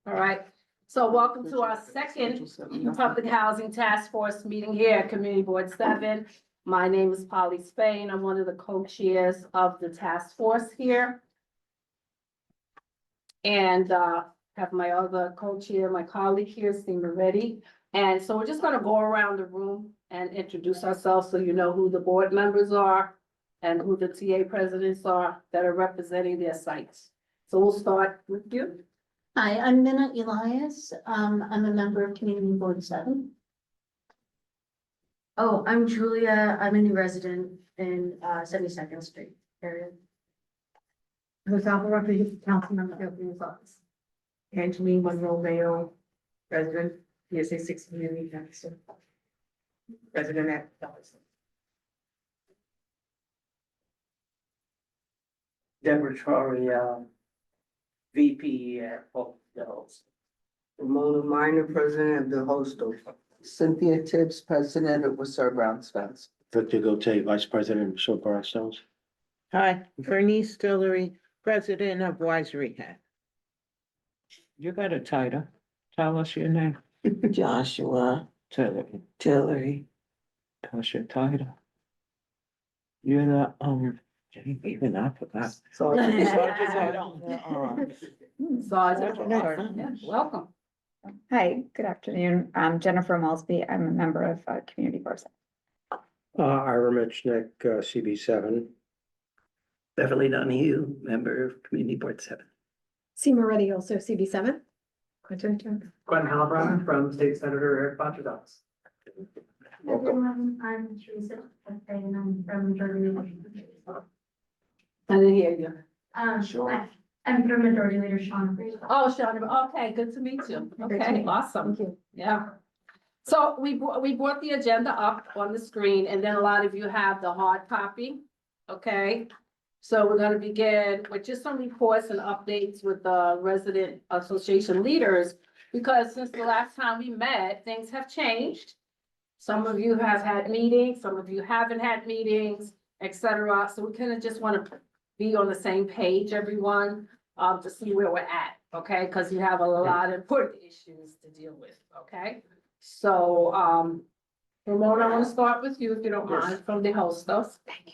All right, so welcome to our second Public Housing Task Force meeting here at Community Board 7. My name is Polly Spain. I'm one of the co-chairs of the task force here. And have my other co-chair, my colleague here, Seema Reddy. And so we're just gonna go around the room and introduce ourselves so you know who the board members are and who the TA presidents are that are representing their sites. So we'll start with you. Hi, I'm Minna Elias. I'm a member of Community Board 7. Oh, I'm Julia. I'm a new resident in 72nd Street area. Rosalba Rodriguez, council member, Philippines office. Angeline Monroe Mayo, resident, PSA 6 community officer. Resident at Dallas. Deborah Troria, VP at Hope Hills. Ramona Minor, president of the hostel. Cynthia Tibbs, president of Worcester Brown Spence. Victor Gote, Vice President of Shore Bar Stones. Hi, Bernice Tillery, President of Wise Rehab. You got a title. Tell us your name. Joshua Tillery. Tillery. Tell us your title. You're the, even I forgot. Sergeant. Sergeant, yeah, welcome. Hi, good afternoon. I'm Jennifer Malsby. I'm a member of Community Board 7. Ira Mitchnick, CB7. Beverly Donahue, member of Community Board 7. Seema Reddy, also CB7. Gwen Halbron from State Senator Eric Botcher's office. Everyone, I'm Teresa, and I'm from Majority Leader. I didn't hear you. I'm from Majority Leader Sean Fraser. Oh, Sean, okay, good to meet you. Okay, awesome. Thank you. Yeah. So we brought the agenda up on the screen and then a lot of you have the hard copy. Okay, so we're gonna begin with just some reports and updates with the resident association leaders. Because since the last time we met, things have changed. Some of you have had meetings, some of you haven't had meetings, etc. So we kind of just want to be on the same page, everyone, to see where we're at, okay? Because you have a lot of important issues to deal with, okay? So, Ramona, I want to start with you, if you don't mind, from the hostess. Thank you.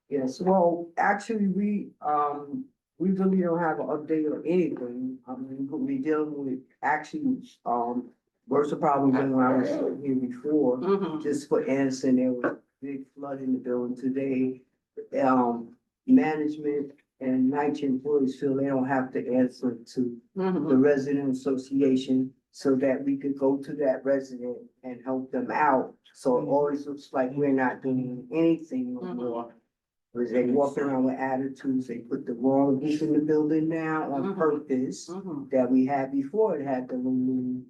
Yes, well, actually, we really don't have an update or anything. I mean, but we dealing with actually, worse the problem than when I was here before. Mhm. Just for Anderson, there was a big flood in the building today. Management and night employees feel they don't have to answer to Mhm. the resident association so that we could go to that resident and help them out. So it always looks like we're not doing anything no more. Because they walk around with attitudes, they put the wrong group in the building now on Mhm. purpose Mhm. that we had before, it had the room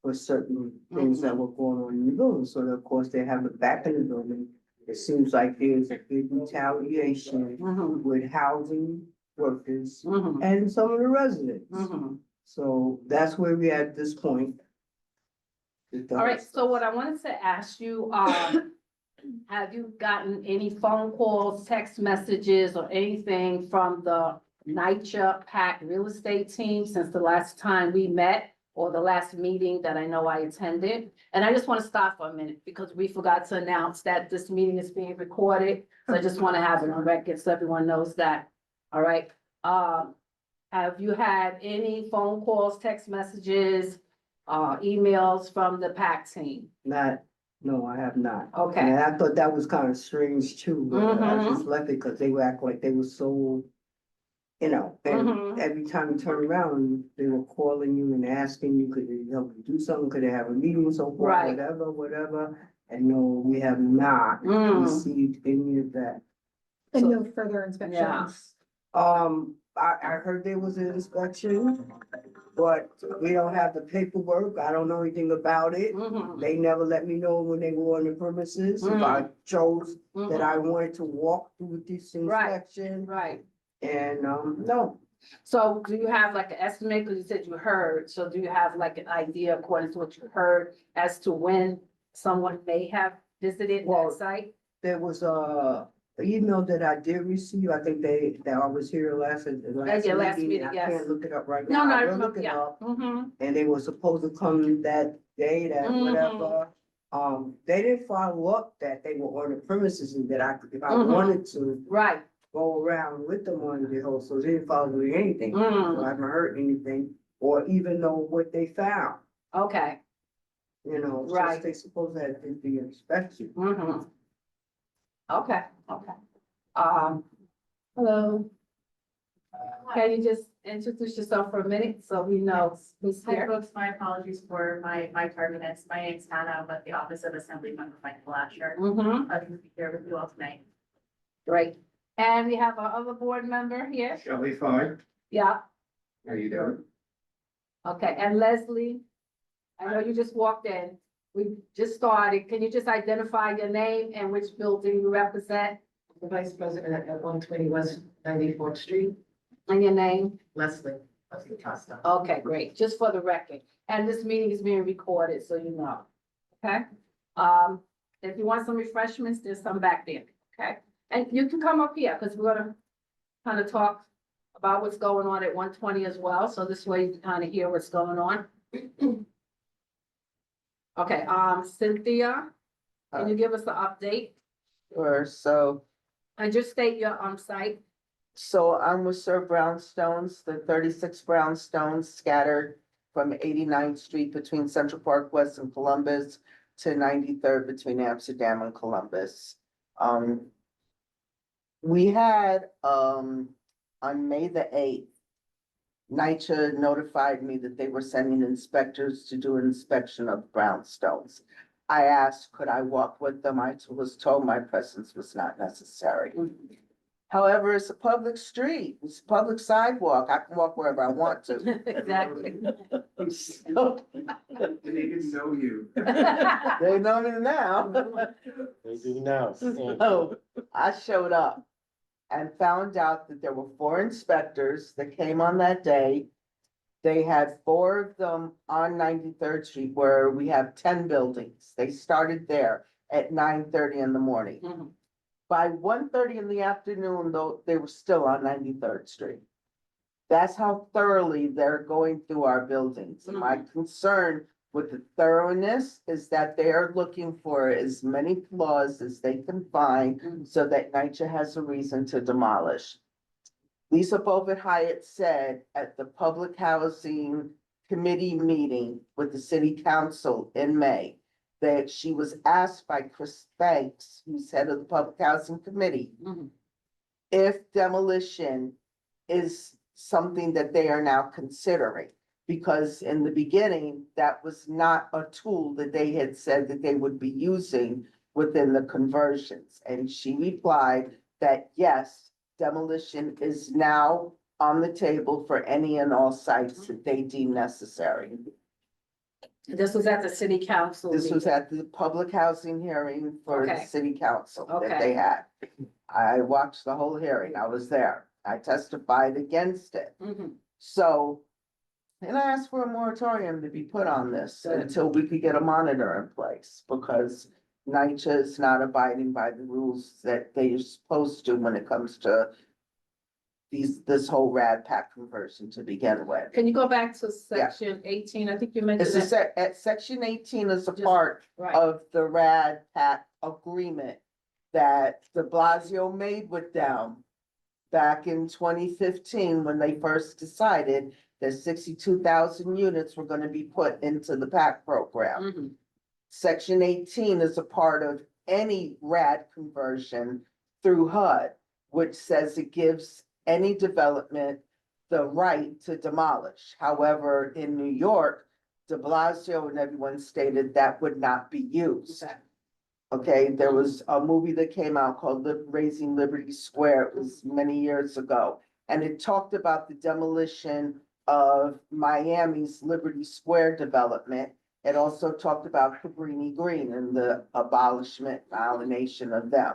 for certain things that were going on in the building. So of course, they have it back in the building. It seems like there's a big retaliation Mhm. with housing workers Mhm. and some of the residents. Mhm. So that's where we at this point. All right, so what I wanted to ask you, have you gotten any phone calls, text messages, or anything from the NYCHA PACT real estate team since the last time we met or the last meeting that I know I attended? And I just want to stop for a minute because we forgot to announce that this meeting is being recorded. So I just want to have it on record so everyone knows that. All right. Have you had any phone calls, text messages, emails from the PACT team? No, I have not. Okay. And I thought that was kind of strange too, but I Mhm. just left it because they were acting like they were so, and Mhm. every time you turn around, they were calling you and asking you, could they help you do something? Could they have a meeting so far, Right. whatever. And no, we have not received any of that. And no further inspections. I heard there was an inspection, but we don't have the paperwork. I don't know anything about it. Mhm. They never let me know when they were on the premises. If I chose that I wanted to walk through this inspection. Right. And, no, So do you have like an estimate? Because you said you heard. So do you have like an idea according to what you heard as to when someone may have visited Well, that site? there was a The email that I did receive, I think that I was here last Yeah, last meeting, I yes. can't look it up right No, now. no, I I will look remember, it yeah. up. Mm-hmm, And they were supposed to come that day, that Mhm. whatever. They didn't follow up that they were on the premises and that if I Mhm. wanted to right. go around with them on the whole, so they didn't follow me anything. So Mm. I haven't heard anything or even know what they found, Okay. you know, Right. just they supposed to have did the inspection. Mm-hmm. Okay, okay. Hello. Can you just introduce yourself for a minute so we know who's Hi here? folks, my apologies for my tardiness. My name's Hannah. I'm with the Office of Assemblymember Michael Asher. Mm-hmm, Pleasure to be here with you all tonight. great. And we have our other board member here. Shelley Fine, Yeah, how you doing? okay. And Leslie, I know you just walked in. We just started. Can you just identify your name and which building you represent The Vice President at 120 West 94th Street, and your name? Leslie Costa. Okay, great. Just for the record. And this meeting is being recorded, so you know. Okay? If you want some refreshments, there's some back there, okay? And you can come up here because we're gonna kind of talk about what's going on at 120 as well. So this way you can kind of hear what's going on. Okay, Cynthia, can you give us the update? Or so, And just state your site. so I'm with Sir Brownstones, the 36 brownstones scattered from 89th Street between Central Park West and Columbus to 93rd between Amsterdam and Columbus. We had, on May the 8th, NYCHA notified me that they were sending inspectors to do an inspection of brownstones. I asked, could I walk with them? I was told my presence was not necessary. However, it's a public street, it's a public sidewalk, I can walk wherever I want to. Exactly. So, They didn't know you. they know me now. They do now. So I showed up and found out that there were 4 inspectors that came on that day. They had 4 of them on 93rd Street where we have 10 buildings. They started there at 9:30 in the morning. Mhm. By 1:30 in the afternoon, though, they were still on 93rd Street. That's how thoroughly they're going through our buildings. And my concern with the thoroughness is that they are looking for as many flaws as they can find so that NYCHA has a reason to demolish. Lisa Bovett Hyatt said at the Public Housing Committee meeting with the City Council in May that she was asked by Chris Banks, who's head of the Public Housing Committee, Mhm. if demolition is something that they are now considering. Because in the beginning, that was not a tool that they had said that they would be using within the conversions. And she replied that yes, demolition is now on the table for any and all sites that they deem necessary. This was at the city council. This was meeting. at the public housing hearing for the Okay. city council that Okay. they had. I watched the whole hearing, I was there, I testified against it. Mhm. So, and I asked for a moratorium to be put on this Good. until we could get a monitor in place, because NYCHA is not abiding by the rules that they are supposed to when it comes to this whole rad pack conversion to begin with. Can you go back to section 18? I think you mentioned It's a that. at section 18 is a Just- part Right. of the rad pack agreement that de Blasio made with them back in 2015, when they first decided that 62,000 units were gonna be put into the PACT program. Mhm. Section 18 is a part of any rad conversion through HUD, which says it gives any development the right to demolish. However, in New York, de Blasio and everyone stated that would not be used. Okay. Okay, there was a movie that came out called Raising Liberty Square. It was many years ago. And it talked about the demolition of Miami's Liberty Square development. It also talked about Cabrini Green and the abolishment, alienation of them.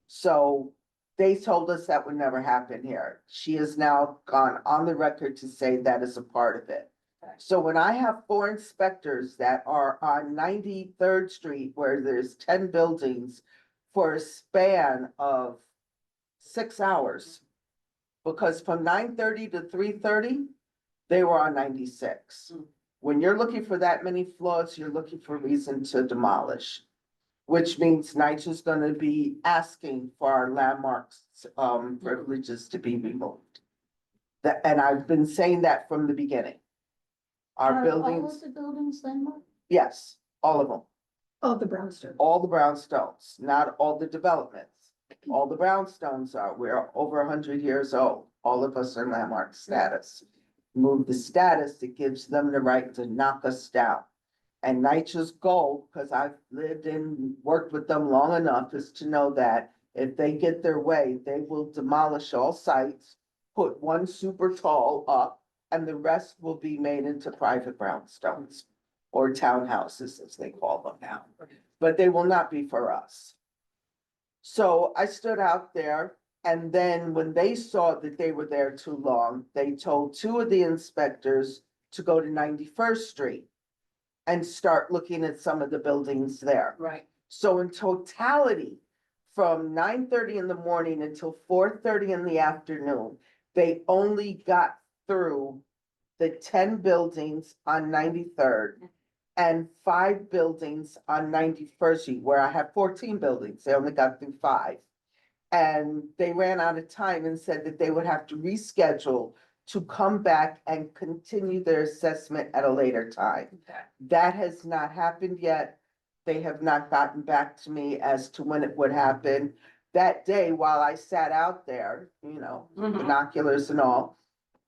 So they told us that would never happen here. She has now gone on the record to say that is a part of it. So when I have 4 inspectors that are on 93rd Street where there's 10 buildings for a span of 6 hours. Because from 9:30 to 3:30, they were on 96. When you're looking for that many floors, you're looking for reason to demolish. Which means NYCHA's gonna be asking for our landmarks, privileges to be removed. That, and I've been saying that from the beginning. Our All buildings, of the buildings landmark? yes, all of them, Oh, the brownstone. all the brownstones, not all the developments. All the brownstones are, we're over 100 years old, all of us are landmark status. Move the status, it gives them the right to knock us down. And NYCHA's goal, because I've lived and worked with them long enough, is to know that if they get their way, they will demolish all sites, put one super tall up, and the rest will be made into private brownstones or townhouses, as they call them now. But they will not be for us. So I stood out there, and then when they saw that they were there too long, they told two of the inspectors to go to 91st Street and start looking at some of the buildings there. Right. So in totality, from 9:30 in the morning until 4:30 in the afternoon, they only got through the 10 buildings on 93rd and 5 buildings on 91st Street, where I have 14 buildings. They only got through 5. And they ran out of time and said that they would have to reschedule to come back and continue their assessment at a later time. Okay. That has not happened yet. They have not gotten back to me as to when it would happen. That day, while I sat out there, Mhm. binoculars and all,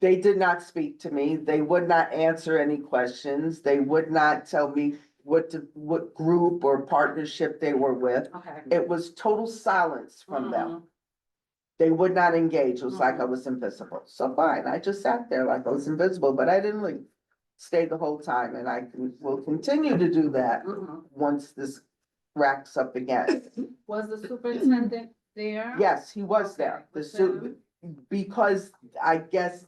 they did not speak to me. They would not answer any questions. They would not tell me what group or partnership they were with. Okay. It was total silence from them. Mhm. They would not engage. It was like I was invisible. So fine, I just sat there like I was invisible, but I didn't leave. Stayed the whole time, and will continue to do that Mhm. once this racks up again. Was the superintendent there? Yes, he was there. Okay, The with suit, them? because I guess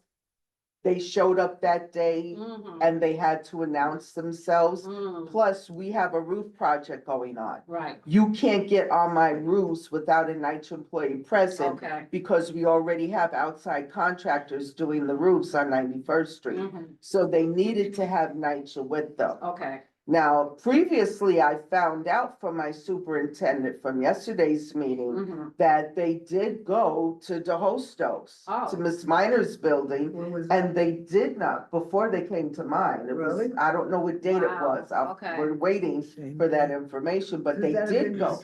they showed up that day Mhm. and they had to announce themselves. Mm. Plus, we have a roof project going on. Right, You can't get on my roofs without a NYCHA employee present. okay. Because we already have outside contractors doing the roofs on 91st Street. Mhm. So they needed to have NYCHA with them. Okay, Now, previously, I found out from my superintendent from yesterday's meeting Mhm. that they did go to DeHostos, Oh. to Miss Minor's building, When was and they did not, before they came to mine. It was, Really? I don't know what date it Wow, was. okay. We're waiting for that information, but they did go.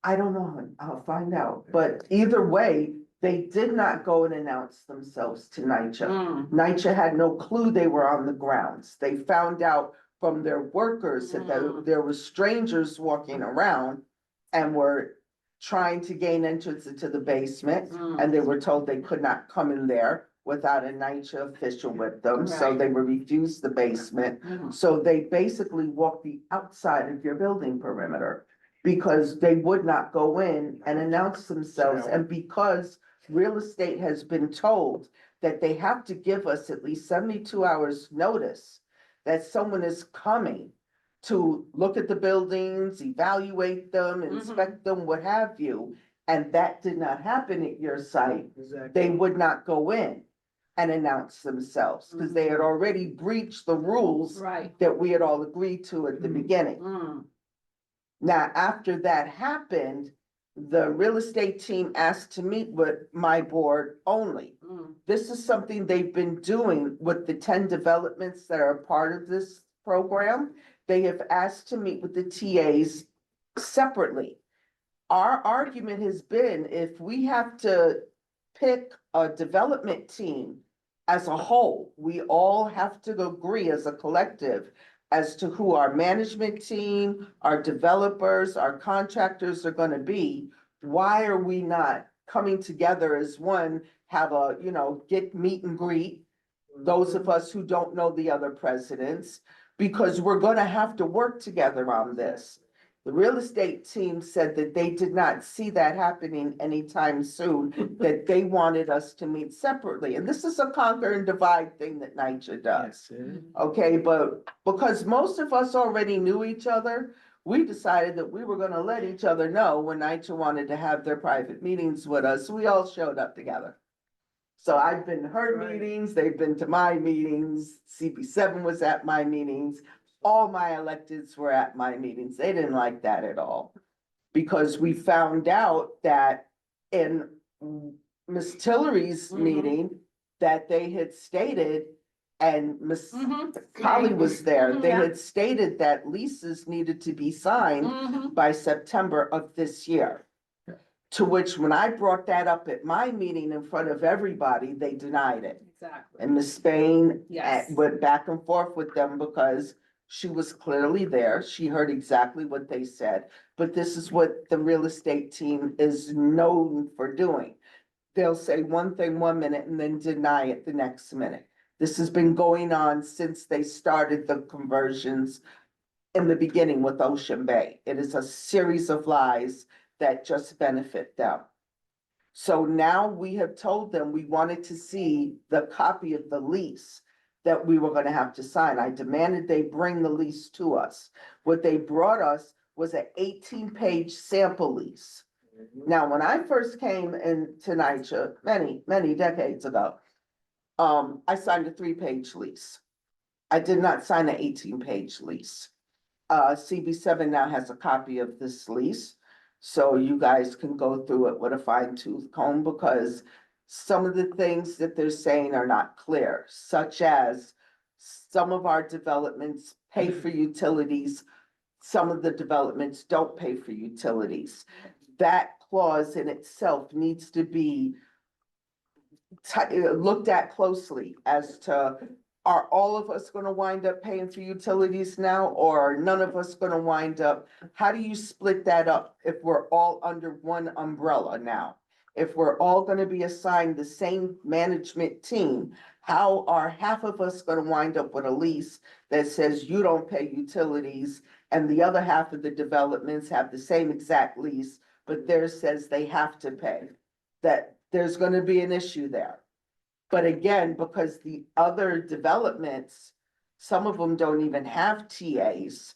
I don't know, hon. I'll find out, but either way, they did not go and announce themselves to NYCHA. Mm. NYCHA had no clue they were on the grounds. They found out from their workers that there were strangers walking around and were trying to gain entrance into the basement, Mm. and they were told they could not come in there without a NYCHA official with them, so Right. they were refused the basement. Mhm. So they basically walked the outside of your building perimeter because they would not go in and announce themselves. And because real estate has been told that they have to give us at least 72 hours notice that someone is coming to look at the buildings, evaluate them, inspect them, what have you. And that did not happen at your site. They would not go in and announce themselves because they had already breached the rules Right. that we had all agreed to at the beginning. Mm. Now, after that happened, the real estate team asked to meet with my board only. Mm. This is something they've been doing with the 10 developments that are part of this program. They have asked to meet with the TAs separately. Our argument has been if we have to pick a development team as a whole, we all have to agree as a collective as to who our management team, our developers, our contractors are gonna be. Why are we not coming together as one, have a, get meet and greet? Those of us who don't know the other presidents, because we're gonna have to work together on this. The real estate team said that they did not see that happening anytime soon, that they wanted us to meet separately. And this is a conquer and divide thing that NYCHA does. Okay, but because most of us already knew each other, we decided that we were gonna let each other know when NYCHA wanted to have their private meetings with us. We all showed up together. So I've been to her Right. meetings, they've been to my meetings, CB7 was at my meetings. All my electeds were at my meetings. They didn't like that at all. Because we found out that in Miss Tillery's Mhm. meeting, that they had stated, and Miss Mhm. Polly was there, they Yeah. had stated that leases needed to be signed Mhm. by September of this year. To which, when I brought that up at my meeting in front of everybody, they denied it. Exactly. And Miss Spain Yes. went back and forth with them because she was clearly there. She heard exactly what they said. But this is what the real estate team is known for doing. They'll say one thing 1 minute and then deny it the next minute. This has been going on since they started the conversions in the beginning with Ocean Bay. It is a series of lies that just benefit them. So now we have told them we wanted to see the copy of the lease that we were gonna have to sign. I demanded they bring the lease to us. What they brought us was an 18-page sample lease. Now, when I first came into NYCHA many decades ago, I signed a 3-page lease. I did not sign an 18-page lease. CB7 now has a copy of this lease. So you guys can go through it with a fine-tooth comb because some of the things that they're saying are not clear, such as some of our developments pay for utilities, some of the developments don't pay for utilities. That clause in itself needs to be looked at closely as to, are all of us gonna wind up paying for utilities now, or are none of us gonna wind up? How do you split that up if we're all under one umbrella now? If we're all gonna be assigned the same management team, how are half of us gonna wind up with a lease that says you don't pay utilities, and the other half of the developments have the same exact lease, but theirs says they have to pay? That there's gonna be an issue there. But again, because the other developments, some of them don't even have TAs,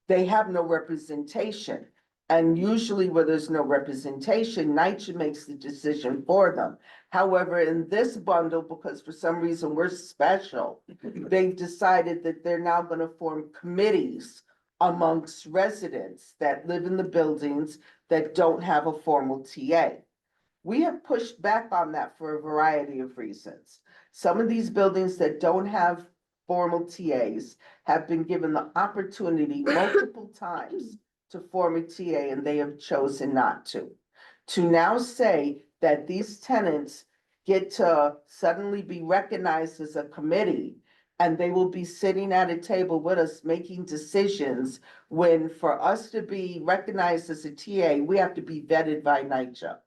they have no representation. And usually where there's no representation, NYCHA makes the decision for them. However, in this bundle, because for some reason we're special, they've decided that they're now gonna form committees amongst residents that live in the buildings that don't have a formal TA. We have pushed back on that for a variety of reasons. Some of these buildings that don't have formal TAs have been given the opportunity multiple times to form a TA and they have chosen not to. To now say that these tenants get to suddenly be recognized as a committee and they will be sitting at a table with us making decisions, when for us to be recognized as a TA, we have to be vetted by NYCHA.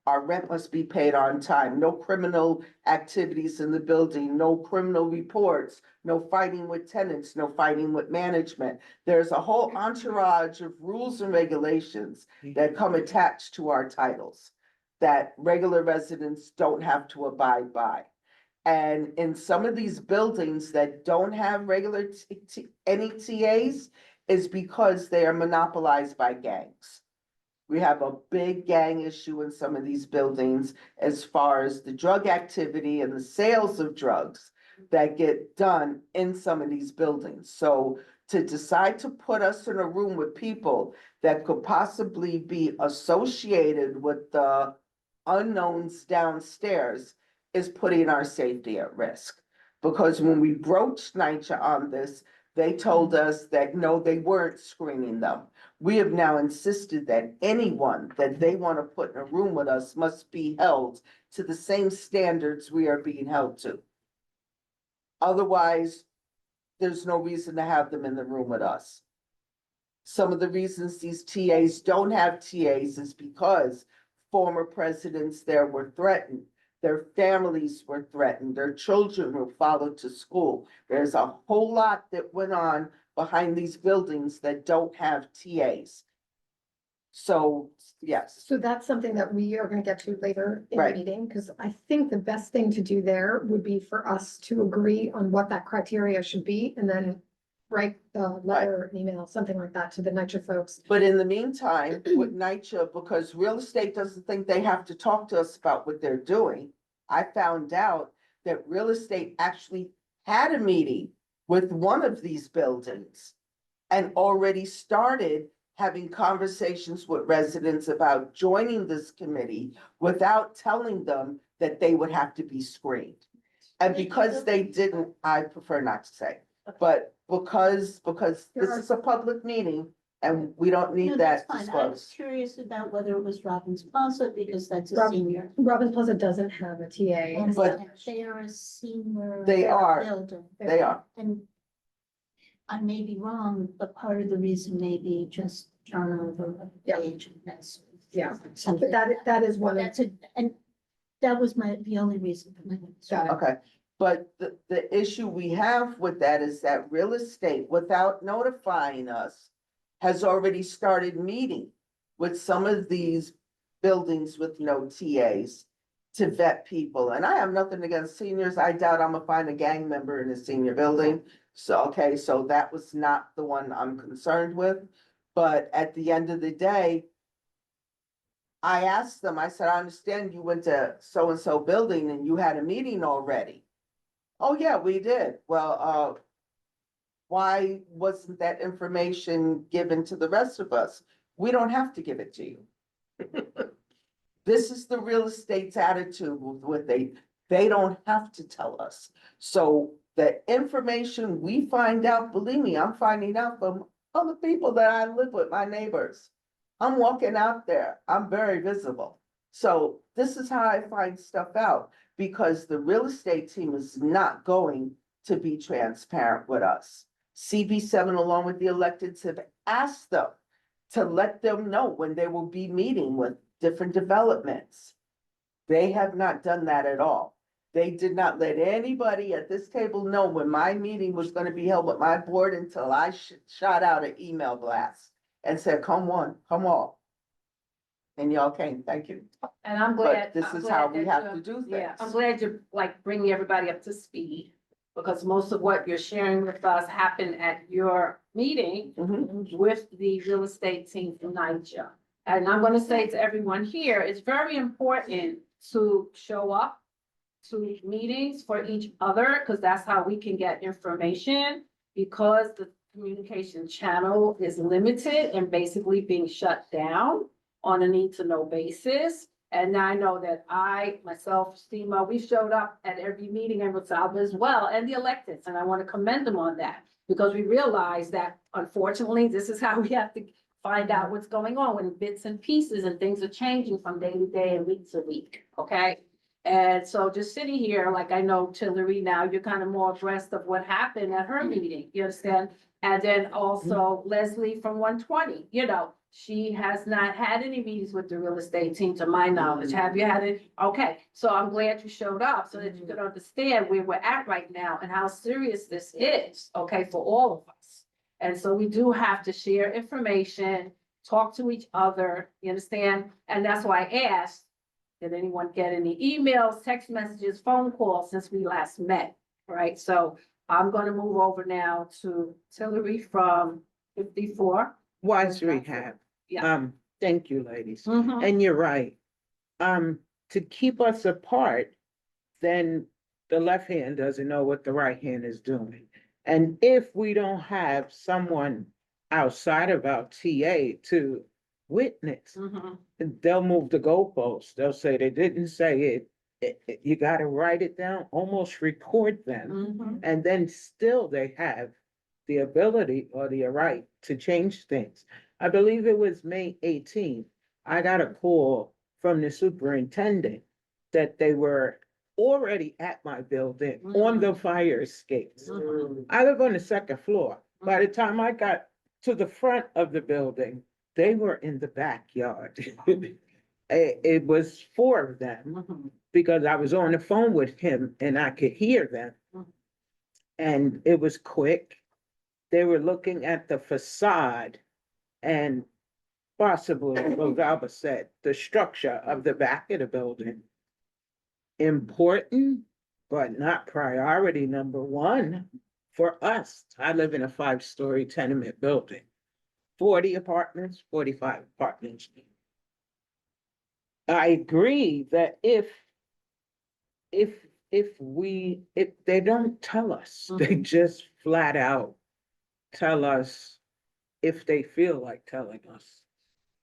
Our rent must be paid on time, no criminal activities in the building, no criminal reports, no fighting with tenants, no fighting with management. There's a whole entourage of rules and regulations that come attached to our titles that regular residents don't have to abide by. And in some of these buildings that don't have regular any TAs is because they are monopolized by gangs. We have a big gang issue in some of these buildings as far as the drug activity and the sales of drugs that get done in some of these buildings. So to decide to put us in a room with people that could possibly be associated with the unknowns downstairs is putting our safety at risk. Because when we broached NYCHA on this, they told us that no, they weren't screening them. We have now insisted that anyone that they want to put in a room with us must be held to the same standards we are being held to. Otherwise, there's no reason to have them in the room with us. Some of the reasons these TAs don't have TAs is because former presidents there were threatened. Their families were threatened, their children were followed to school. There's a whole lot that went on behind these buildings that don't have TAs. So, yes, So that's something that we are gonna get to later in the Right. meeting, because I think the best thing to do there would be for us to agree on what that criteria should be, and then write the letter, email, something like that to the NYCHA folks. But in the meantime, with NYCHA, because real estate doesn't think they have to talk to us about what they're doing, I found out that real estate actually had a meeting with one of these buildings and already started having conversations with residents about joining this committee without telling them that they would have to be screened. And because they didn't, I prefer not to say, but because this is a public meeting and we don't No, need that's that fine. I was disclosed. curious about whether it was Robbins Plaza because that's a Rob- senior. Robbins Plaza doesn't have a TA. And But- they are a senior. They are. Building. They are. And I may be wrong, but part of the reason may be just turnover of Yeah. age and that's. Yeah. Something. But that is one of, That's it, and that was the only reason for my. Got it. Okay, but the issue we have with that is that real estate, without notifying us, has already started meeting with some of these buildings with no TAs to vet people. And I have nothing against seniors. I doubt I'm gonna find a gang member in a senior building. So, okay, so that was not the one I'm concerned with. But at the end of the day, I asked them, I said, I understand you went to so-and-so building and you had a meeting already. Oh, yeah, we did. Well, why wasn't that information given to the rest of us? We don't have to give it to you. This is the real estate's attitude with what they don't have to tell us. So the information we find out, believe me, I'm finding out from other people that I live with, my neighbors. I'm walking out there, I'm very visible. So this is how I find stuff out, because the real estate team is not going to be transparent with us. CB7, along with the electeds, have asked them to let them know when they will be meeting with different developments. They have not done that at all. They did not let anybody at this table know when my meeting was gonna be held with my board until I shot out an email blast and said, come on, come all. And y'all came, thank you. And I'm glad. But this I'm is glad how we that have you're- to do Yeah, I'm things. glad you're like bringing everybody up to speed, because most of what you're sharing with us happened at your meeting Mhm. with the real estate team from NYCHA. And I'm gonna say to everyone here, it's very important to show up to meetings for each other, because that's how we can get information. Because the communication channel is limited and basically being shut down on a need-to-know basis. And I know that myself, Stima, we showed up at every meeting in Rosalba as well, and the electeds, and I want to commend them on that. Because we realize that unfortunately, this is how we have to find out what's going on when bits and pieces and things are changing from day to day and week to week, okay? And so just sitting here, like I know Tillery now, you're kind of more abreast of what happened at her meeting, you understand? And then also Leslie from 120, she has not had any meetings with the real estate team, to my knowledge. Have you had it? Okay, so I'm glad you showed up so that you could understand where we're at right now and how serious this is, okay, for all of us. And so we do have to share information, talk to each other, you understand? And that's why I asked, did anyone get any emails, text messages, phone calls since we last met, right? So I'm gonna move over now to Tillery from 54. Wise Rehab. Yeah. Thank you, ladies. Mhm. And you're right. To keep us apart, then the left hand doesn't know what the right hand is doing. And if we don't have someone outside of our TA to witness, Mhm. they'll move the goalposts. They'll say they didn't say it. You gotta write it down, almost record them. Mhm. And then still they have the ability or the right to change things. I believe it was May 18th. I got a call from the superintendent that they were already at my building on the fire escapes. I live on the second floor. By the time I got to the front of the building, they were in the backyard. It was 4 of them Mhm. because I was on the phone with him and I could hear them. And it was quick. They were looking at the facade and possibly, as Alba said, the structure of the back of the building. Important, but not priority number 1 for us, I live in a 5-story tenement building. 40 apartments, 45 apartments. I agree that if they don't tell us, they just flat out tell us if they feel like telling us.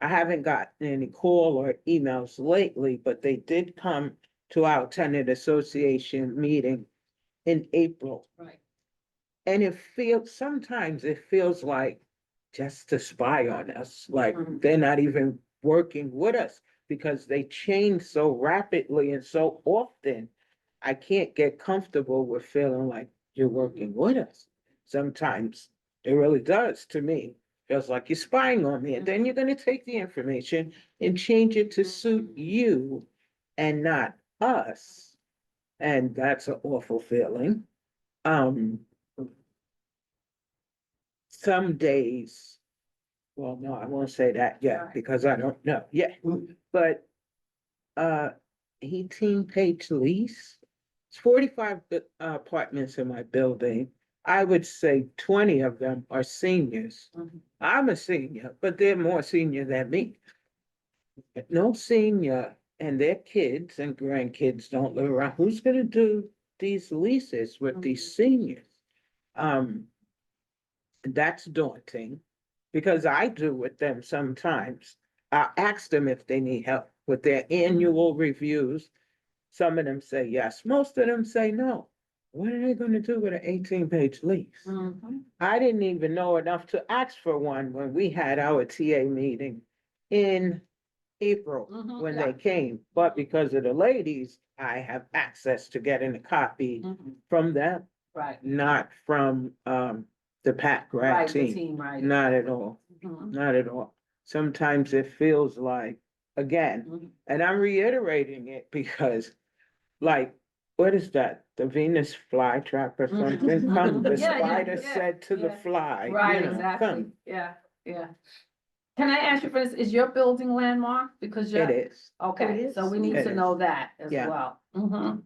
I haven't gotten any call or emails lately, but they did come to our tenant association meeting in April. Right. And sometimes it feels like just to spy on us, like Mhm. they're not even working with us because they change so rapidly and so often. I can't get comfortable with feeling like you're working with us. Sometimes it really does to me. Feels like you're spying on me, and then you're gonna take the information and change it to suit you and not us. And that's an awful feeling. Some days, well, no, I won't say that yet because I don't know yet, but 18-page lease. It's 45 apartments in my building. I would say 20 of them are seniors. Mhm. I'm a senior, but they're more senior than me. No senior and their kids and grandkids don't live around. Who's gonna do these leases with these seniors? That's daunting because I do with them sometimes. I ask them if they need help with their annual reviews. Some of them say yes, most of them say no. What are they gonna do with an 18-page lease? Mhm. I didn't even know enough to ask for one when we had our TA meeting in April Mhm, when yeah. they came, but because of the ladies, I have access to getting a copy Mhm. from them, Right, not from the PACT grad right, the team. team, right. Not at all, Mhm. not at all. Sometimes it feels like, again, Mhm. and I'm reiterating it because, like, what is that? The Venus flytrap or Mhm. something? Come, the Yeah, yeah, spider yeah, said to the yeah. fly, Right, you know, exactly, come. yeah, yeah. Can I ask you for this, is your building landmarked? Because It you're, is. okay, so we need It to is. know that as Yeah. well. Mhm.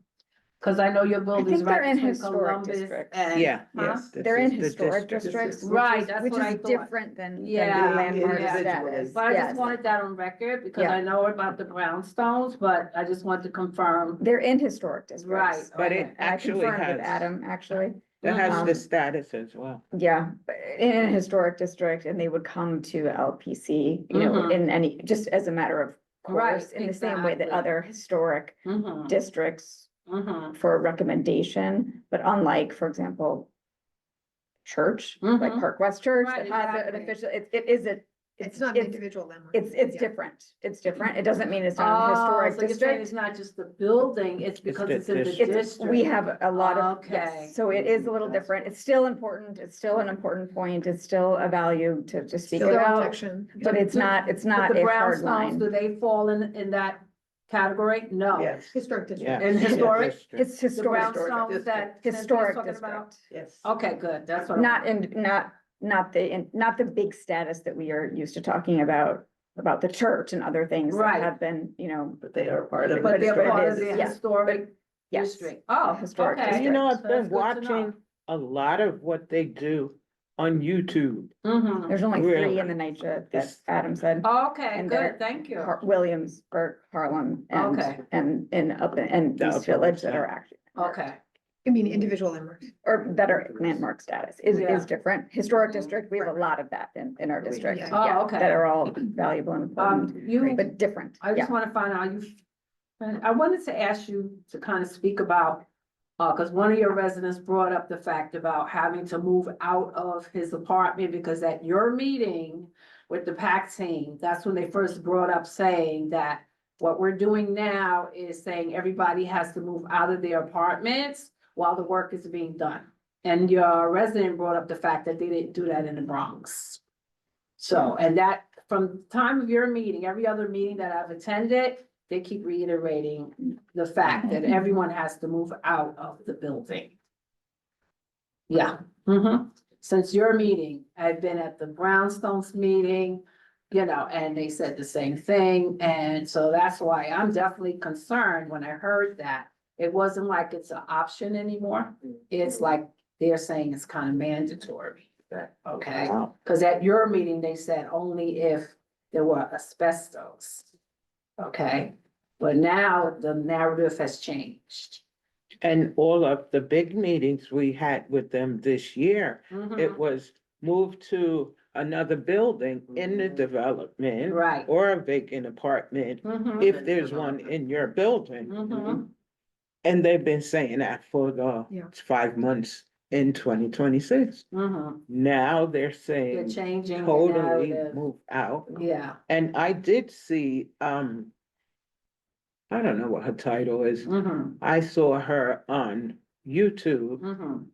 Cause I know your building's think they're right in between historic Columbus districts. and. Yeah, Huh? yes. this They're is in the historic district. districts, Right, that's which what I is thought. different than Yeah, landmark yeah. status. But I just Yes. wanted that on record because Yeah. I know about the brownstones, but I just want to confirm. They're in historic districts. Right, But okay. it And I actually confirmed with has, Adam, actually. it has the Um, status as well. Yeah, but in a historic district, and they would come to LPC, you know, Mhm. in any, just as a matter of Right, course, in the same way that exactly. other historic Mhm, districts mhm, for a recommendation, but unlike, for example, church, like Mhm. Park West Church, Right, that has an exactly. official, it is a. It's not an individual landmark. It's Yeah. different. It's different. It doesn't mean it's not a Oh, historic so you're saying district. it's not just the building, it's because the it's in the district. district. We have a lot of, Okay. yes, so it is a little different. It's still important. It's still an important point. It's still a value to speak Still their about. protection. But it's not But a hard brownstones, line. do they fall in that category? No. Yes. Historic district. Yeah. In yeah, historic? district. It's The historic, brownstones that Cynthia's historic talking about? district. Yes. Okay, good, that's what. I Not wanted. in, not the big status that we are used to talking about the church and other things that Right. have been, you know. But they are part of it. But they're But it part of is, the yeah. historic Yes. district. Oh, Historic okay. And you know, district. I've been That's good to know. watching a lot of what they do on YouTube. Mhm. There's only 3 Really? in the night that It's- Adam said. Okay, And they're good, thank you. Williamsburg, Harlem, Okay. and up in The East Upper Village West that Side. are actually. Okay, I mean, individual landmarks. Or that are landmark status Yeah. is different. Historic district, we have a lot of that in our district. Yeah. Oh, yeah, okay. That are all valuable and important, you, but different. I just Yeah. wanna find out, I wanted to ask you to kind of speak about, cause one of your residents brought up the fact about having to move out of his apartment because at your meeting with the PACT team, that's when they first brought up saying that what we're doing now is saying everybody has to move out of their apartments while the work is being done. And your resident brought up the fact that they didn't do that in the Bronx. So, and that, from the time of your meeting, every other meeting that I've attended, they keep reiterating the fact that everyone has to move out of the building. Yeah, since your meeting, I've been at the Brownstones meeting, you know, and they said the same thing, and so that's why I'm definitely concerned when I heard that. It wasn't like it's an option anymore, it's like they're saying it's kind of mandatory, okay? Wow. Cause at your meeting, they said only if there were asbestos. Okay, but now the narrative has changed. And all of the big meetings we had with them this year, it was moved to another building in the development. Right. Or a vacant apartment, Mhm. if there's one in your building. Mhm. And they've been saying that for the Yeah. 5 months in 2026. Mhm. Now they're They're saying changing the totally narrative. move out. Yeah. And I did see, I don't know what her title is. Mhm. I saw her on YouTube Mhm.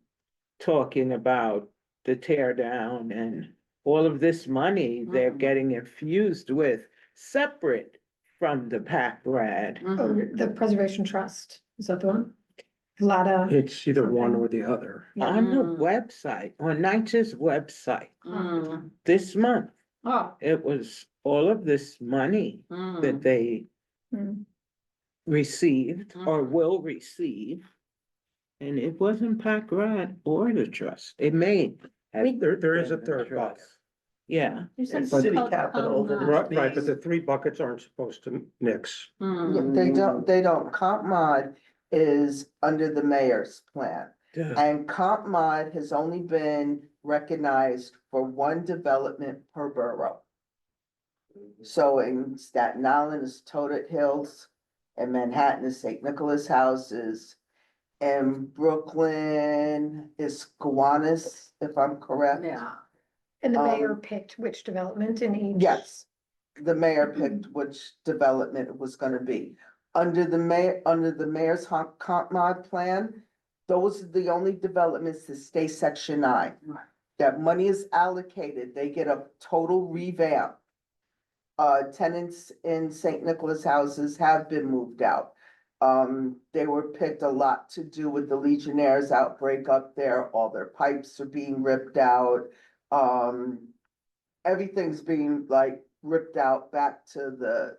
talking about the tear down and all of this money they're Mhm. getting infused with, separate from the PACT grad. Oh, Mhm. the Preservation Trust, is that the one? A lot of. It's either one Something. or the other. On the Mm. website, on NYCHA's website, Mm. this month, Oh. it was all of this money that Mm. they Mm. received or Mhm. will receive. And it wasn't PACT grad or the trust. It may have. There is a been the third trust. bucket. Yeah. There's some It's city called capital that is Right, being. but the three buckets aren't supposed to mix. Yeah, Mm. they don't, comp mod is under the mayor's plan. Duh. And comp mod has only been recognized for one development per borough. So in Staten Island is Todt Hills, and Manhattan is St. Nicholas Houses. And Brooklyn is Kiwanis, if I'm correct. Yeah. And the mayor Um, picked which development in each. Yes, the mayor picked which development it was gonna be. Under the mayor's comp mod plan, those are the only developments that stay section 9. Right. That money is allocated, they get a total revamp. Tenants in St. Nicholas houses have been moved out. They were picked a lot to do with the Legionnaires outbreak up there, all their pipes are being ripped out. Everything's being like ripped out back to the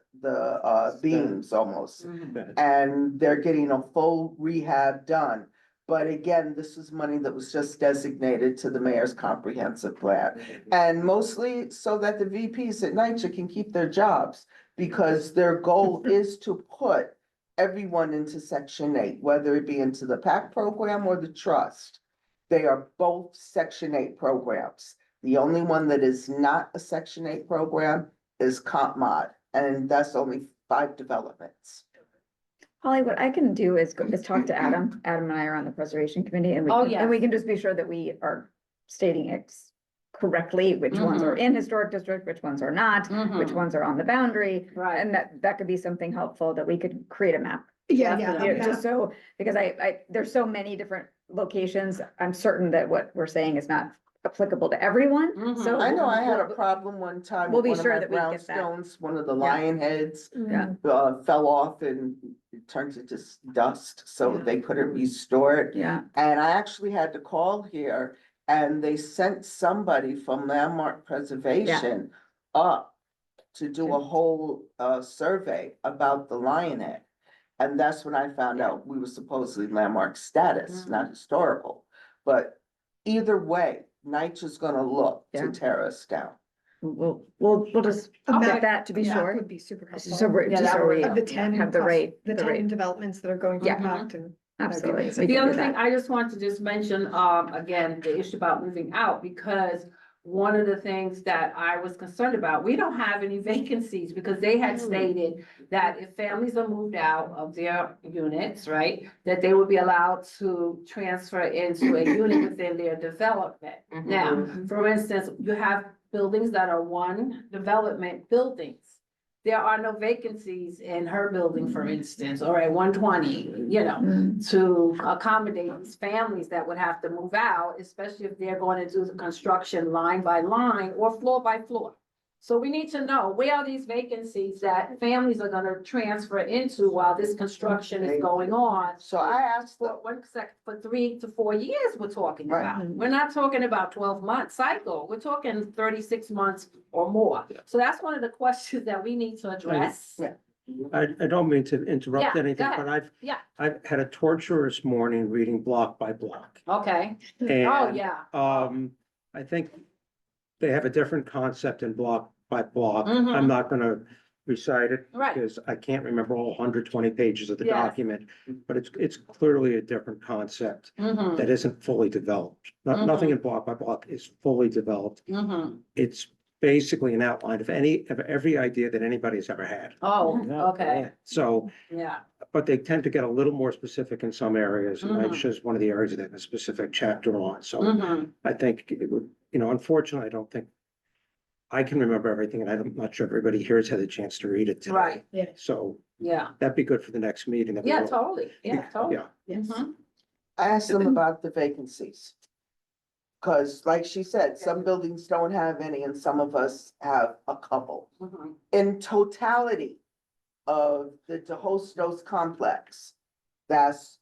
beams almost. Mhm. And they're getting a full rehab done. But again, this is money that was just designated to the mayor's comprehensive plan. And mostly so that the VPs at NYCHA can keep their jobs. Because their goal is to put everyone into section 8, whether it be into the PACT program or the trust. They are both section 8 programs. The only one that is not a section 8 program is comp mod, and that's only 5 developments. Holly, what I can do is talk to Adam. Adam and I are on the preservation committee and Oh, and we yes. can just be sure that we are stating it correctly, which ones are in historic district, which ones are not, which Mhm. ones are on the boundary. Right. And that could be something helpful that we could create a map. Yeah, Definitely. Yeah, yeah. just so, because there's so many different locations. I'm certain that what we're saying is not applicable to everyone, Mhm. so. I know I had a problem one time We'll with be one of sure my that we get that. brownstones, one of the Yeah. lion heads. Yeah. Fell off and it turned to just dust, so Yeah. they couldn't restore it. Yeah, And I actually had to call here and they sent somebody from Landmark Preservation up to do a whole survey about the lionhead. And that's when I found out we were supposedly landmark status, not historical. But either way, NYCHA's gonna look Yeah. to tear us down. we'll just A Okay. get that to be map sure. would be super helpful. So we're, Yeah, just that so would we help. Of the 10. have the right, The the 10 right, developments that are going through Yeah. PACT and. absolutely. So we The can do other thing that. I just want to just mention, again, the issue about moving out, because one of the things that I was concerned about, we don't have any vacancies, because they had stated that if families are moved out of their units, right, that they would be allowed to transfer into a unit within their development. Now, for instance, you have buildings that are one development buildings. There are no vacancies in her building, for instance, or at 120, Mm. to accommodate these families that would have to move out, especially if they're going to do the construction line by line or floor by floor. So we need to know, where are these vacancies that families are gonna transfer into while this construction is going on? So I asked For them, 1 second, for 3 to 4 years, we're talking Right. about. We're not talking about 12-month cycle. We're talking 36 months or more. So that's one of the questions that we need to address. Yeah. I don't mean to interrupt Yeah, go anything, ahead. but I've, Yeah. I've had a torturous morning reading block by block. Okay, oh, And, yeah. I think they have a different concept in block by block. Mhm. I'm not gonna recite it. Right. Because I can't remember all 120 pages of the Yes. document, but it's clearly a different concept Mm-hmm, that isn't fully developed. Nothing in block by block is fully developed. mm-hmm. It's basically an outline of every idea that anybody's ever had. Oh, No, okay, So, yeah. but they tend to get a little more specific in some areas, and that's Mhm. just one of the areas that have a specific chapter on, so Mm-hmm, I think it would, unfortunately, I don't think I can remember everything, and I'm not sure everybody here has had a chance to read it today. right, So yeah. that'd be good for the next meeting. that we Yeah, will- totally, yeah, totally. Yeah, Yes. Mhm. I asked them about the vacancies. Cause like she said, some buildings don't have any and some of us have a couple. Mhm. In totality of the Hostos complex, that's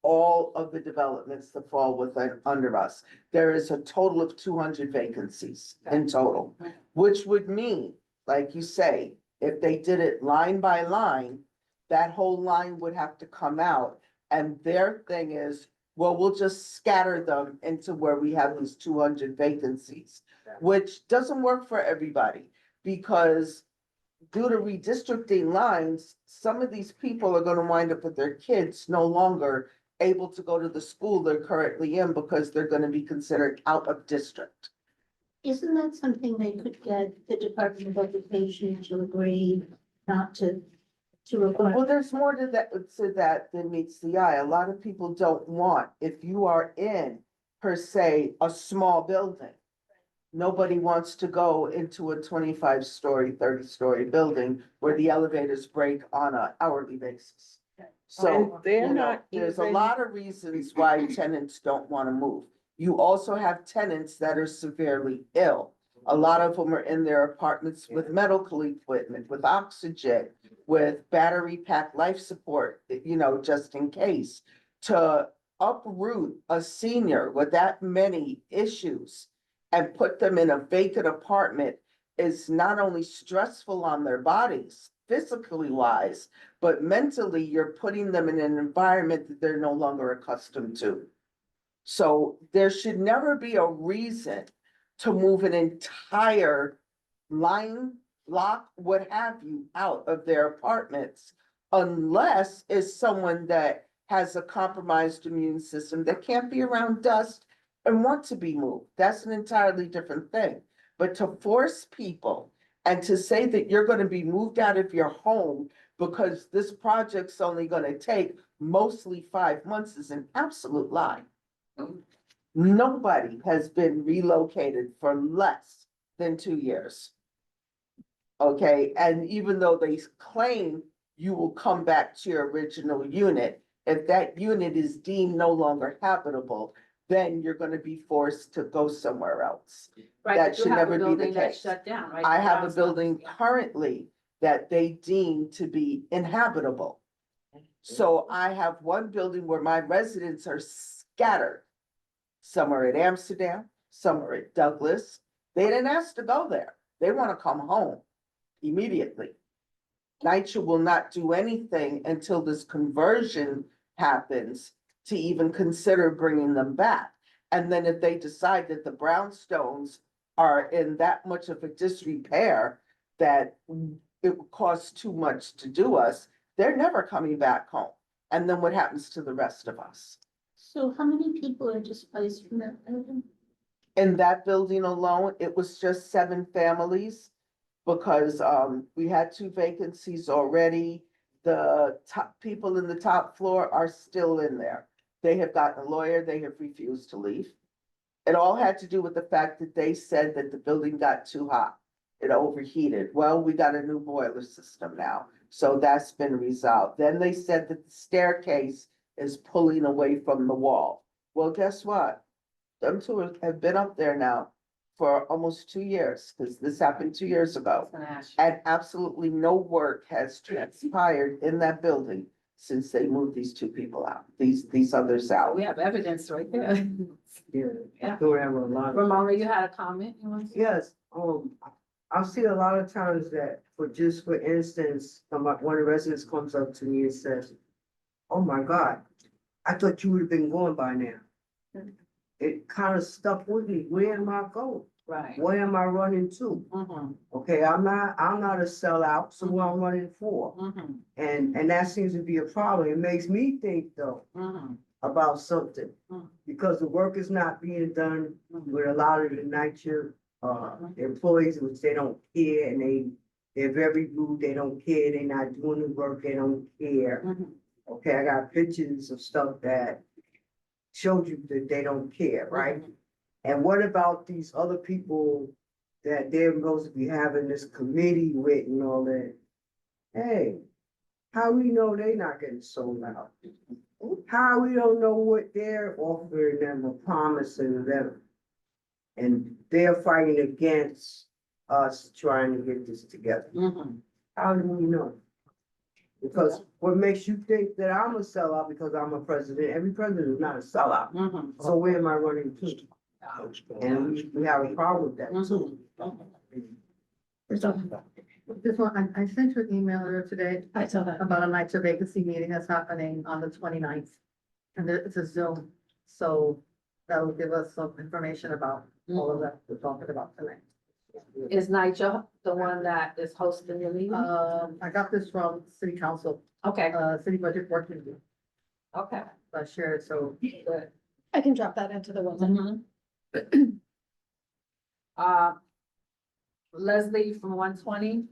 all of the developments that fall within, under us. There is a total of 200 vacancies in total, Okay. which would mean, like you say, if they did it line by line, that whole line would have to come out. And their thing is, well, we'll just scatter them into where we have these 200 vacancies, which doesn't work for everybody because due to redistricting lines, some of these people are gonna wind up with their kids no longer able to go to the school they're currently in because they're gonna be considered out of district. Isn't that something they could get the Department of Education to agree not to require? Well, there's more to that than meets the eye. A lot of people don't want, if you are in, per se, a small building. Nobody wants to go into a 25-story, 30-story building where the elevators break on an hourly basis. So, And they're you know, not there's a even- lot of reasons why tenants don't wanna move. You also have tenants that are severely ill. A lot of them are in their apartments with medical equipment, with oxygen, with battery pack life support, just in case. To uproot a senior with that many issues and put them in a vacant apartment is not only stressful on their bodies, physically wise, but mentally, you're putting them in an environment that they're no longer accustomed to. So there should never be a reason to move an entire line, block, what have you, out of their apartments. Unless it's someone that has a compromised immune system that can't be around dust and want to be moved. That's an entirely different thing. But to force people and to say that you're gonna be moved out of your home because this project's only gonna take mostly 5 months is an absolute lie. Nobody has been relocated for less than 2 years. Okay, and even though they claim you will come back to your original unit, if that unit is deemed no longer habitable, then you're gonna be forced to go somewhere else. Right, That but you should have a never be the building that's case. shut down, right? I have a Brownstones, building yeah. currently that they deem to be inhabitable. So I have one building where my residents are scattered. Some are at Amsterdam, some are at Douglas. They didn't ask to go there. They want to come home immediately. NYCHA will not do anything until this conversion happens to even consider bringing them back. And then if they decide that the brownstones are in that much of a disrepair that it would cost too much to do us, they're never coming back home. And then what happens to the rest of us? So how many people are displaced from that building? In that building alone, it was just 7 families. Because we had 2 vacancies already. The top people in the top floor are still in there. They have gotten a lawyer, they have refused to leave. It all had to do with the fact that they said that the building got too hot. It overheated. Well, we got a new boiler system now, so that's been resolved. Then they said that the staircase is pulling away from the wall. Well, guess what? Them 2 have been up there now for almost 2 years, because this happened 2 years ago. And absolutely no work has transpired in that building since they moved these 2 people out, these others out. We have evidence right there. Yeah. Do have a lot. Ramona, you had a comment? You want to- Yes, I see a lot of times that, for instance, one of the residents comes up to me and says, oh my God, I thought you would have been going by now. It kind of stuck with me. Where am I going? Right. Where am I running to? Mhm, Okay, I'm not a sellout, so what I'm running for. mhm, And that seems to be a problem. It makes me think though mhm, about something. Mm. Because the work is not being done with a lot of the night shift, employees, which they don't care and they're very rude. They don't care. They're not doing the work. They don't care. mhm. Okay, I got pictures of stuff that showed you that they don't care, right? And what about these other people that they're supposed to be having this committee with and all that? Hey, how we know they not getting sold out? How we don't know what they're offering them or promising them? And they're fighting against us trying to get this together. Mhm. How do we know? Because what makes you think that I'm a sellout because I'm a president? Every president is not a sellout. Mhm. So where am I running to? And we have a problem with that too. This one, I sent you an email earlier today I saw that. about a night to vacancy meeting that's happening on the 29th. And it's a Zoom, so that will give us some information about all of that we're talking about tonight. Is Nigel the one that is hosting the meeting? I got this from city council, Okay, city budget working group, okay. I shared, so. Good. I can drop that into the one. Mhm. Uh, Leslie from 120,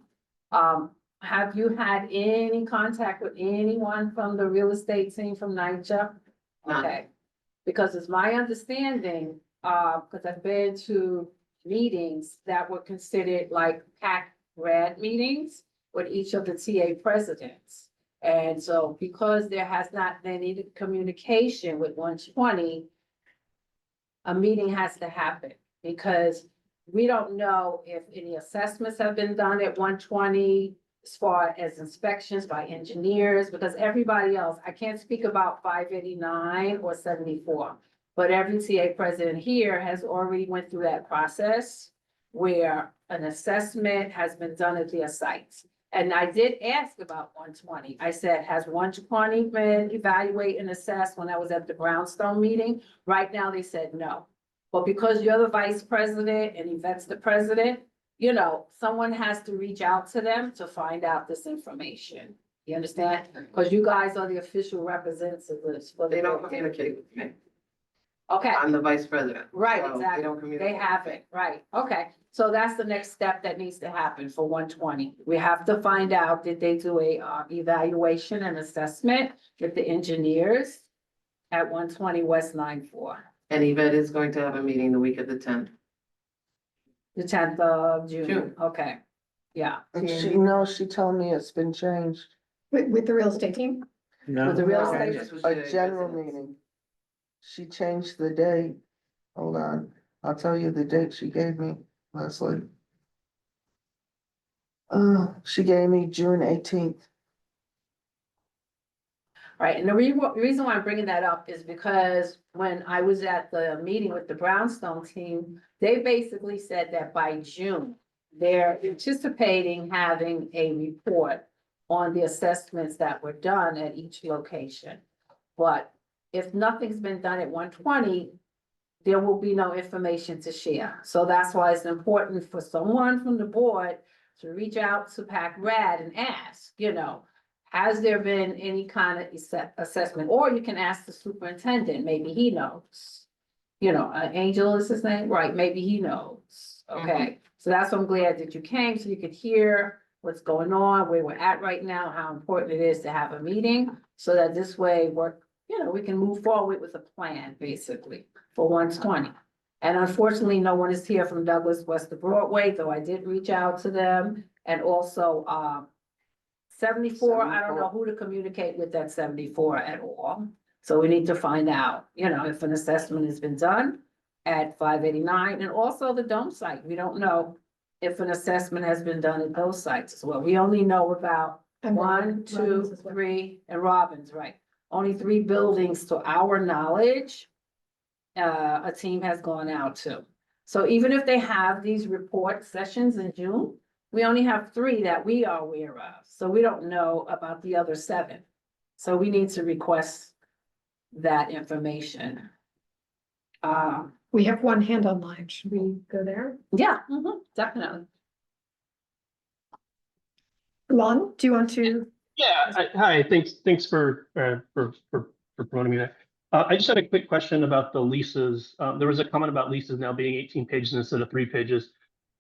have you had any contact with anyone from the real estate team from NYCHA? None. Okay, because it's my understanding, because I've been to meetings that were considered like PACT red meetings with each of the TA presidents. And so because there has not been any communication with 120, a meeting has to happen because we don't know if any assessments have been done at 120 as far as inspections by engineers, because everybody else, I can't speak about 589 or 74. But every TA president here has already went through that process where an assessment has been done at their sites. And I did ask about 120. I said, has 120 been evaluated and assessed when I was at the Brownstone meeting? Right now, they said no. But because you're the vice president and Yvette's the president, you know, someone has to reach out to them to find out this information. You understand? Because you guys are the official representatives for the. They don't communicate with me. Okay, I'm the vice president. right, so exactly. They don't communicate. They haven't, right, okay. So that's the next step that needs to happen for 120. We have to find out, did they do a evaluation and assessment with the engineers at 120 West 94, And Yvette is going to have a meeting the week of the 10th. the 10th of June? June. Okay, yeah. She told me it's been changed. With the real estate team? No. With the real No, estate, just with the residents. She changed the date. Hold on, I'll tell you the date she gave me, Leslie. She gave me June 18th. right, and the reason why I'm bringing that up is because when I was at the meeting with the Brownstone team, they basically said that by June, they're anticipating having a report on the assessments that were done at each location. But if nothing's been done at 120, there will be no information to share. So that's why it's important for someone from the board to reach out to PAC Rad and ask, you know, has there been any kind of assessment? Or you can ask the superintendent, maybe he knows. You know, Angel is his name, right? Maybe he knows, okay? So that's why I'm glad that you came, so you could hear what's going on, where we're at right now, how important it is to have a meeting. So that this way we can move forward with a plan, basically, for 120. And unfortunately, no one is here from Douglas West of Broadway, though I did reach out to them. And also, 74, I don't know who to communicate with at 74 at all. So we need to find out, you know, if an assessment has been done at 589, and also the Dome site. We don't know if an assessment has been done at those sites as well. We only know about And 1, Robbins 2, as well. 3, and Robbins, right? Only 3 buildings to our knowledge, a team has gone out to. So even if they have these report sessions in June, we only have 3 that we are aware of, so we don't know about the other 7. So we need to request that information. We have one hand online. Should we go there? Yeah, definitely. Lon, do you want to? Yeah, hi, thanks for promoting me there. I just had a quick question about the leases. There was a comment about leases now being 18 pages instead of 3 pages.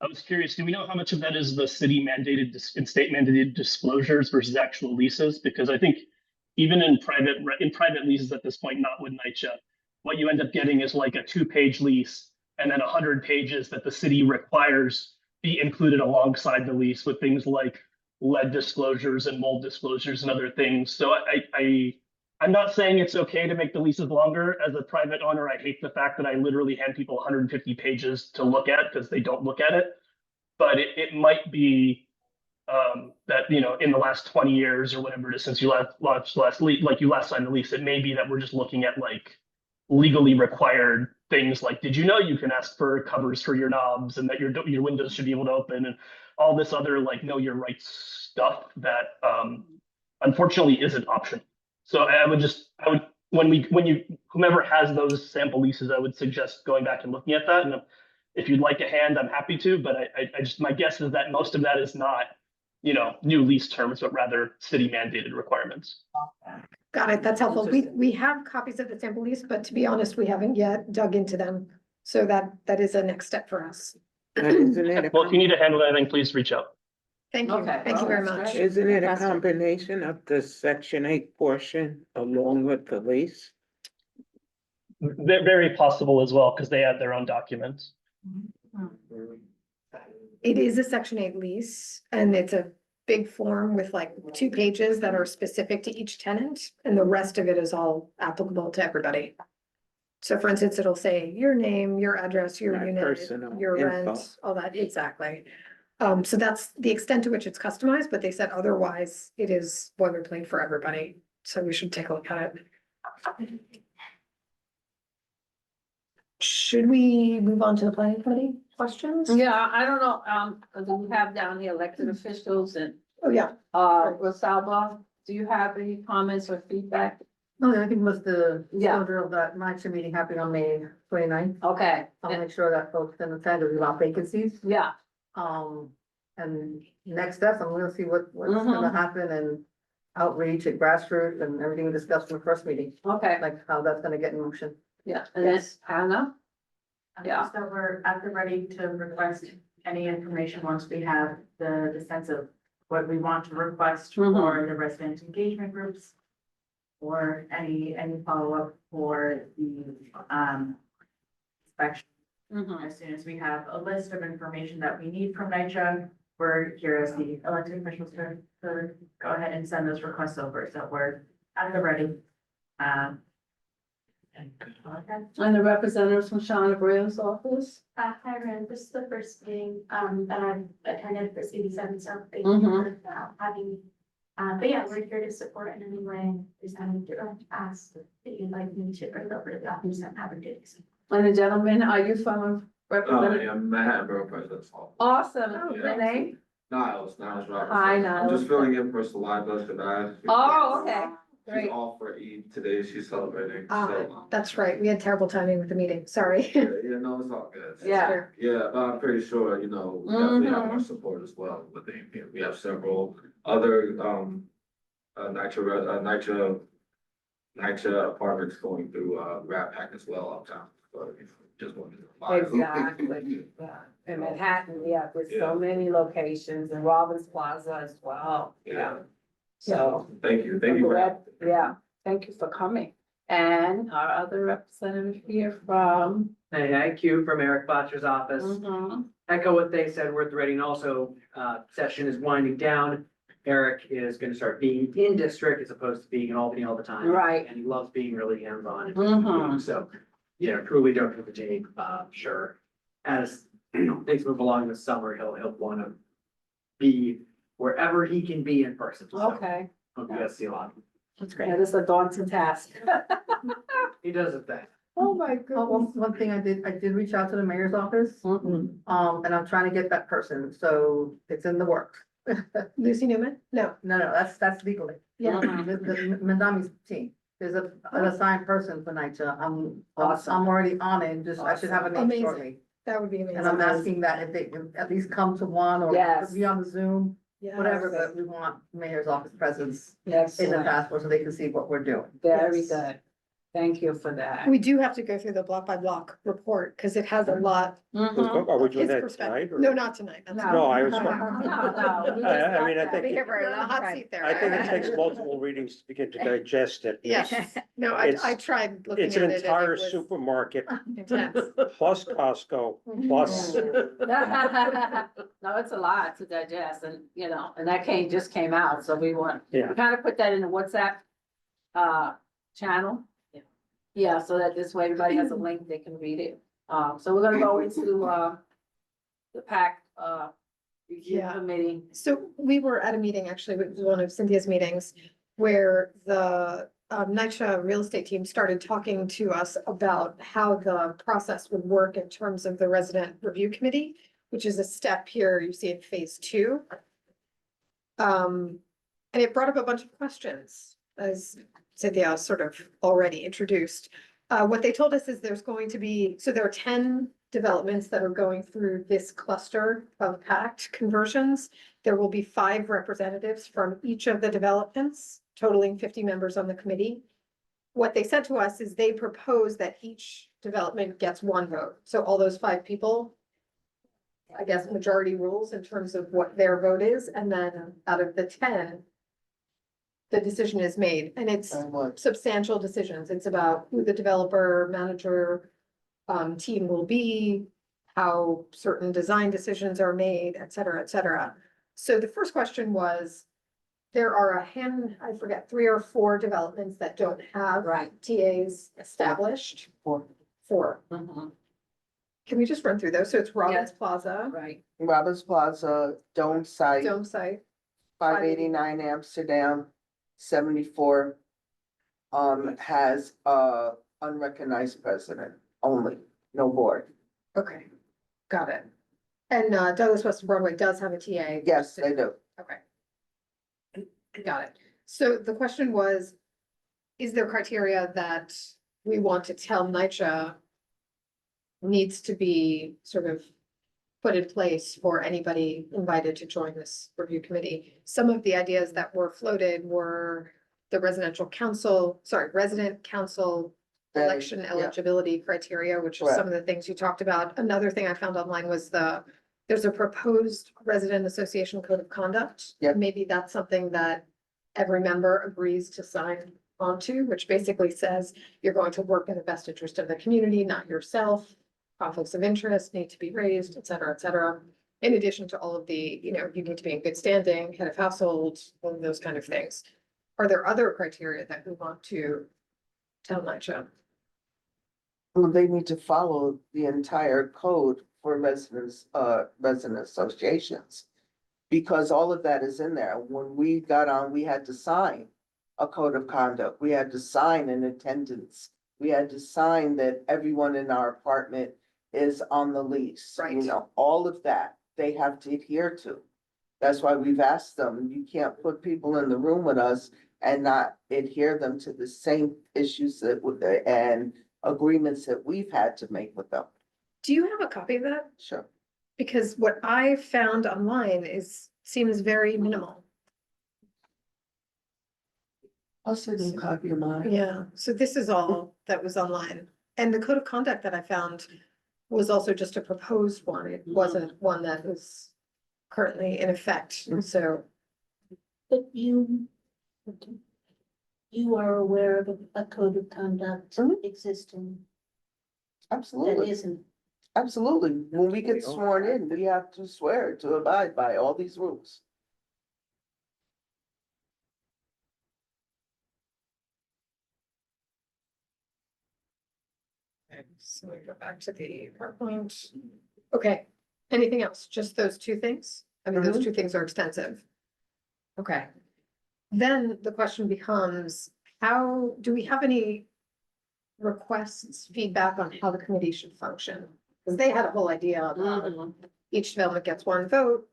I was curious, do we know how much of that is the city mandated and state mandated disclosures versus actual leases? Because I think even in private leases at this point, not with NYCHA, what you end up getting is like a 2-page lease and then 100 pages that the city requires be included alongside the lease with things like lead disclosures and mold disclosures and other things. So I'm not saying it's okay to make the leases longer. As a private owner, I hate the fact that I literally hand people 150 pages to look at because they don't look at it. But it might be that, you know, in the last 20 years or whatever it is since you last signed the lease, it may be that we're just looking at like legally required things like, did you know you can ask for covers for your knobs and that your windows should be able to open and all this other like know your rights stuff that unfortunately isn't optional. So I would whomever has those sample leases, I would suggest going back and looking at that. And if you'd like a hand, I'm happy to, but I just, my guess is that most of that is not, you know, new lease terms, but rather city mandated requirements. Got it. That's helpful. We have copies of the sample lease, but to be honest, we haven't yet dug into them. So that is a next step for us. But isn't it Well, if you need to handle anything, please reach out. Thank you. Okay. Thank you very That's much. great. isn't it a Fantastic. combination of the section 8 portion along with the lease? They're very possible as well, because they have their own documents. It is a section 8 lease and it's a big form with like 2 pages that are specific to each tenant and the rest of it is all applicable to everybody. So for instance, it'll say your name, your address, your My unit, personal your info. rent, all that, exactly. So that's the extent to which it's customized, but they said otherwise it is boilerplate for everybody. So we should take a look at it. Should we move on to the planning committee questions? Yeah, I don't know, do we have down here elected officials and, Oh, yeah. Rosalba, do you have any comments or feedback? No, I think was the Yeah. order of that NYCHA meeting happening on May 29th. Okay, I'll make sure that folks can attend to about vacancies. yeah, And next steps, I'm gonna see what's gonna happen and outreach at grassroots and everything we discussed in the first meeting, okay, like how that's gonna get in motion. yeah, and then Hannah? Yeah. So we're at the ready to request any information once we have the sense of what we want to request for the resident engagement groups. Or any follow-up for the inspection. As soon as we have a list of information that we need from NYCHA, we're here as the elected officials to go ahead and send those requests over, so we're at the ready. And the representatives from Shauna Graham's office? Hi, Ren, this is the first meeting, that I've attended for CD7, so thank Mhm. you for having me. But yeah, we're here to support in any way. There's anything to ask that you'd like me to bring over to the office and have a good. And the gentleman, are you from representative? I'm Manhattan Borough President's Office. Awesome, Oh, your name? Niles Robertson. Hi, I'm Niles. just filling in for Salai Bashadad. Oh, okay, She's great. off for Eid today, she's celebrating, Ah, so. that's right. We had terrible timing with the meeting. Sorry. Yeah, no, it's all good. Yeah. Yeah, but I'm pretty sure, you know, we definitely have our support as well with the, we have several other, NYCHA apartments going through, Rat Pack as well uptown, so just wanted to. Exactly, yeah. In Manhattan, yeah, with so many locations and Robbins Plaza as well. Yeah. So. Thank you for that. Yeah, thank you for coming. And our other representative here from. Hey, Q from Eric Botcher's office. Echo what they said, we're at the ready, and also, session is winding down. Eric is gonna start being in district as opposed to being in Albany all the time. Right. And he loves being really hands-on. So, you know, truly don't have the tape, sure. As, you know, things move along this summer, he'll wanna be wherever he can be in person. So, Okay, hope you guys see a lot. that's great. That is a daunting task. He does his thing. Oh, my One thing I did reach out to the mayor's office, Mhm. and I'm trying to get that person, so it's in the works. Lucy Newman? No. No, that's legally. Yeah. The Mandami's team, there's an assigned person for NYCHA, Awesome. I'm already on it, just, I should have a name Amazing. shortly. That would be And I'm amazing. asking that if they can at least come to one or Yes. be on the Zoom, whatever, Yes. but we want mayor's office presence in the Excellent. task force so they can see what we're doing. Very Yes. good. Thank you for that. We do have to go through the block by block report, because it has a lot. Mhm. Are we doing His that perspective. tonight? or- No, not tonight. That's No, I was- No, no. we just I mean, got I that. think- Be here for a hot seat there. I think it takes multiple readings to begin to digest it. Yes, no, I It's- tried looking It's at an it and entire it was supermarket intense. plus Costco plus. No, it's a lot to digest and, you know, and that just came out, so we Yeah. kind of put that in the WhatsApp channel. Yeah, so that this way everybody has a link, they can read it. So we're gonna go into the PACT review Yeah. committee. So we were at a meeting, actually, with one of Cynthia's meetings, where the NYCHA real estate team started talking to us about how the process would work in terms of the resident review committee, which is a step here you see in phase 2. And it brought up a bunch of questions, as Cynthia sort of already introduced. What they told us is there's going to be, so there are 10 developments that are going through this cluster of PACT conversions. There will be 5 representatives from each of the developments, totaling 50 members on the committee. What they said to us is they propose that each development gets 1 vote. So all those 5 people, I guess, majority rules in terms of what their vote is, and then out of the 10, the decision is made, and it's And what? substantial decisions. It's about who the developer, manager, team will be, how certain design decisions are made, et cetera, et cetera. So the first question was, there are I forget, 3 or 4 developments that don't have Right. TAs established. 4. 4. Mhm. Can we just run through those? So it's Robbins Plaza, Right. Robbins Plaza, Dome Site, Dome Site, 589 Amsterdam, 74. Has unrecognized president only, no board. okay, got it. And Douglas West Broadway does have a TA. Yes, they do. Okay. Got it. So the question was, is there criteria that we want to tell NYCHA needs to be sort of put in place for anybody invited to join this review committee? Some of the ideas that were floated were the resident council They- election yeah. eligibility criteria, which is some of the things you talked about. Another thing I found online was there's a proposed resident association code of conduct. Yep. Maybe that's something that every member agrees to sign onto, which basically says you're going to work in the best interest of the community, not yourself. Conflicts of interest need to be raised, et cetera, et cetera. In addition to all of the, you need to be in good standing, head of household, all of those kind of things. Are there other criteria that we want to tell NYCHA? Well, they need to follow the entire code for resident associations. Because all of that is in there. When we got on, we had to sign a code of conduct. We had to sign an attendance. We had to sign that everyone in our apartment is on the lease. Right. All of that they have to adhere to. That's why we've asked them, you can't put people in the room with us and not adhere them to the same issues and agreements that we've had to make with them. Do you have a copy of that? Sure. Because what I found online seems very minimal. I'll send you a copy of mine. Yeah, so this is all that was online. And the code of conduct that I found was also just a proposed one. It wasn't one that was currently in effect, so. But you are aware of a code of conduct Mhm. existing that Absolutely. isn't. Absolutely. When we get sworn in, we have to swear to abide by all these rules. So we go back to the PowerPoint. Okay, anything else? Just those 2 things? I mean, those 2 things are extensive. Okay. Then the question becomes, how, do we have any requests feedback on how the committee should function. Because they had a whole idea about each development gets one vote.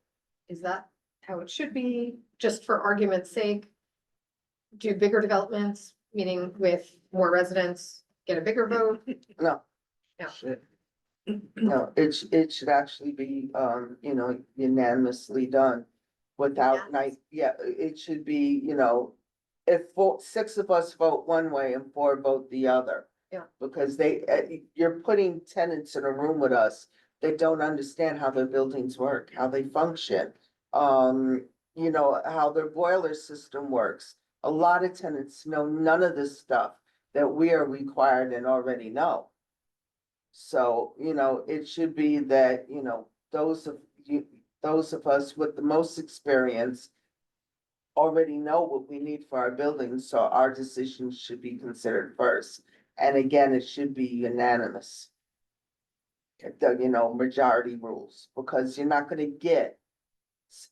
Is that how it should be? Just for argument's sake? Do bigger developments, meaning with more residents, get a bigger vote? No. No. No, it should actually be, unanimously done without it should be, if six of us vote one way and four vote the other. Yeah. Because you're putting tenants in a room with us that don't understand how their buildings work, how they function. How their boiler system works. A lot of tenants know none of this stuff that we are required and already know. So, it should be that, those of us with the most experience already know what we need for our buildings, so our decisions should be considered first. And again, it should be unanimous. Majority rules, because you're not gonna get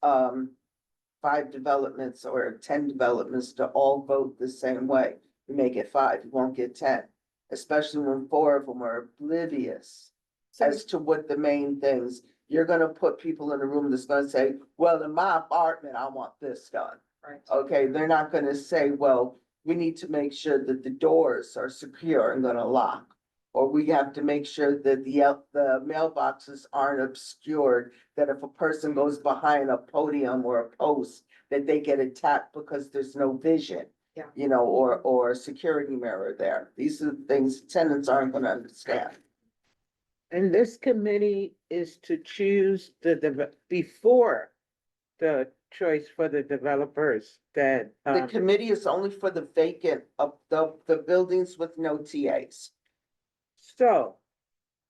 5 developments or 10 developments to all vote the same way. You make it 5, you won't get 10, especially when 4 of them are oblivious as to what the main things. You're gonna put people in a room that's gonna say, well, in my apartment, I want this done. Right. Okay, they're not gonna say, well, we need to make sure that the doors are secure and gonna lock. Or we have to make sure that the mailboxes aren't obscured, that if a person goes behind a podium or a post, that they get attacked because there's no vision. Yeah. Or a security mirror there. These are the things tenants aren't gonna understand. And this committee is to choose before the choice for the developers that. The committee is only for the vacant of the buildings with no TAs. So,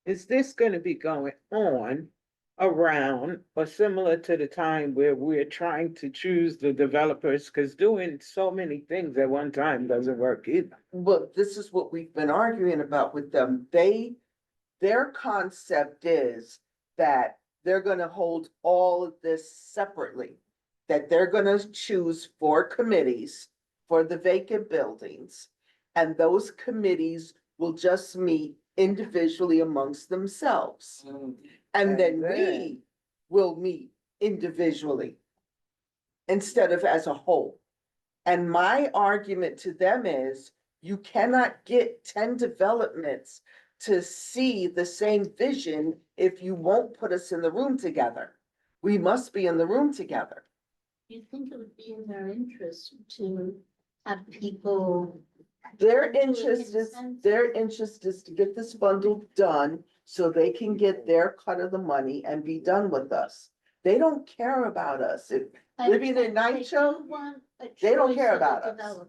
is this gonna be going on around or similar to the time where we're trying to choose the developers? Cause doing so many things at one time doesn't work either. Well, this is what we've been arguing about with them. Their concept is that they're gonna hold all of this separately. That they're gonna choose 4 committees for the vacant buildings. And those committees will just meet individually amongst themselves. And then we will meet individually instead of as a whole. And my argument to them is, you cannot get 10 developments to see the same vision if you won't put us in the room together. We must be in the room together. You think it would be in their interest to have people? Their interest is to get this bundle done so they can get their cut of the money and be done with us. They don't care about us. If living in NYCHA, they don't care about us.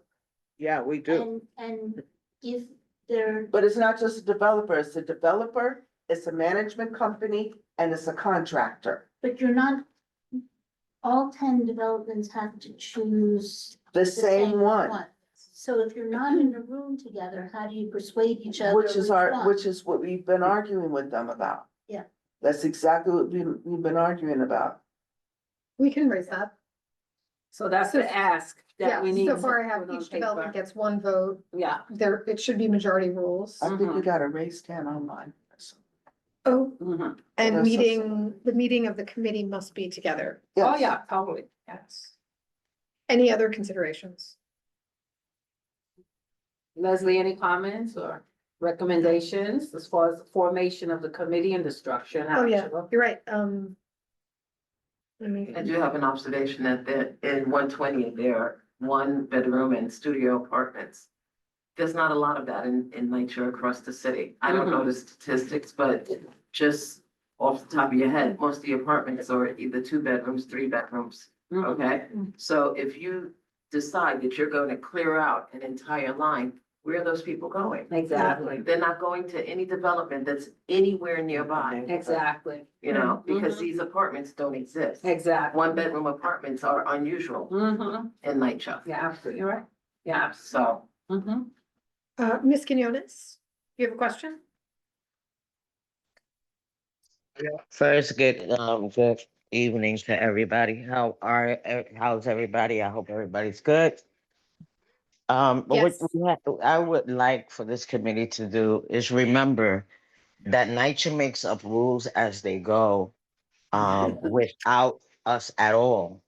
Yeah, we do. And if they're, But it's not just a developer, it's a developer, it's a management company, and it's a contractor. but you're not, all 10 developments have to choose The same one, So if you're not in a room together, how do you persuade each other? which is what we've been arguing with them about. Yeah. That's exactly what we've been arguing about. We can raise that. So that's the ask Yeah, that we need. so to far I have put on each development paper. gets 1 vote. Yeah. There, it should be majority rules. I think we got a raised hand on mine. Oh, Mhm. and That's so the meeting of the committee must be together. Oh, Yes. yeah, totally, yes. Any other considerations? Leslie, any comments or recommendations as far as the formation of the committee and the structure? and how Oh, it yeah, should look? you're right, let me, I do have an observation that in 120, there are 1-bedroom and studio apartments. There's not a lot of that in NYCHA across the city. I don't know the statistics, but just off the top of your head, most of the apartments are either 2 bedrooms, 3 bedrooms, okay? So if you decide that you're going to clear out an entire line, where are those people going? Exactly, They're not going to any development that's anywhere nearby, exactly, because these apartments don't exist. exactly. 1-bedroom apartments are unusual in NYCHA. Yeah, absolutely, you're right. Yeah, So absolutely. Ms. Quinones, you have a question? First, good evening to everybody. How's everybody? I hope everybody's good. But what Yes. I would like for this committee to do is remember that nature makes up rules as they go, without us at all.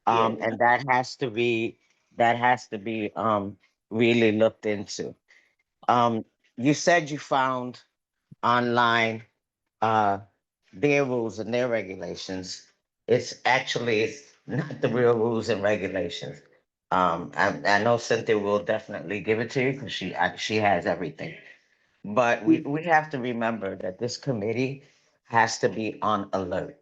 And that has to be, really looked into. Um, you said you found online, uh, their rules and their regulations. It's actually not the real rules and regulations. I know Cynthia will definitely give it to you because she has everything. But we have to remember that this committee has to be on alert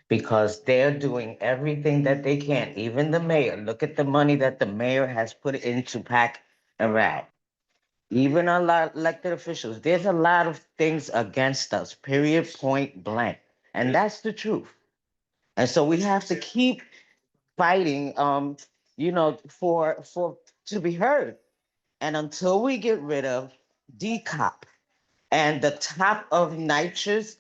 because they're doing everything that they can. Even the mayor, look at the money that the mayor has put into PAC and RAD. Even a lot elected officials, there's a lot of things against us, period, point blank. And that's the truth. And so we have to keep fighting, for to be heard. And until we get rid of decop and the top of nitrous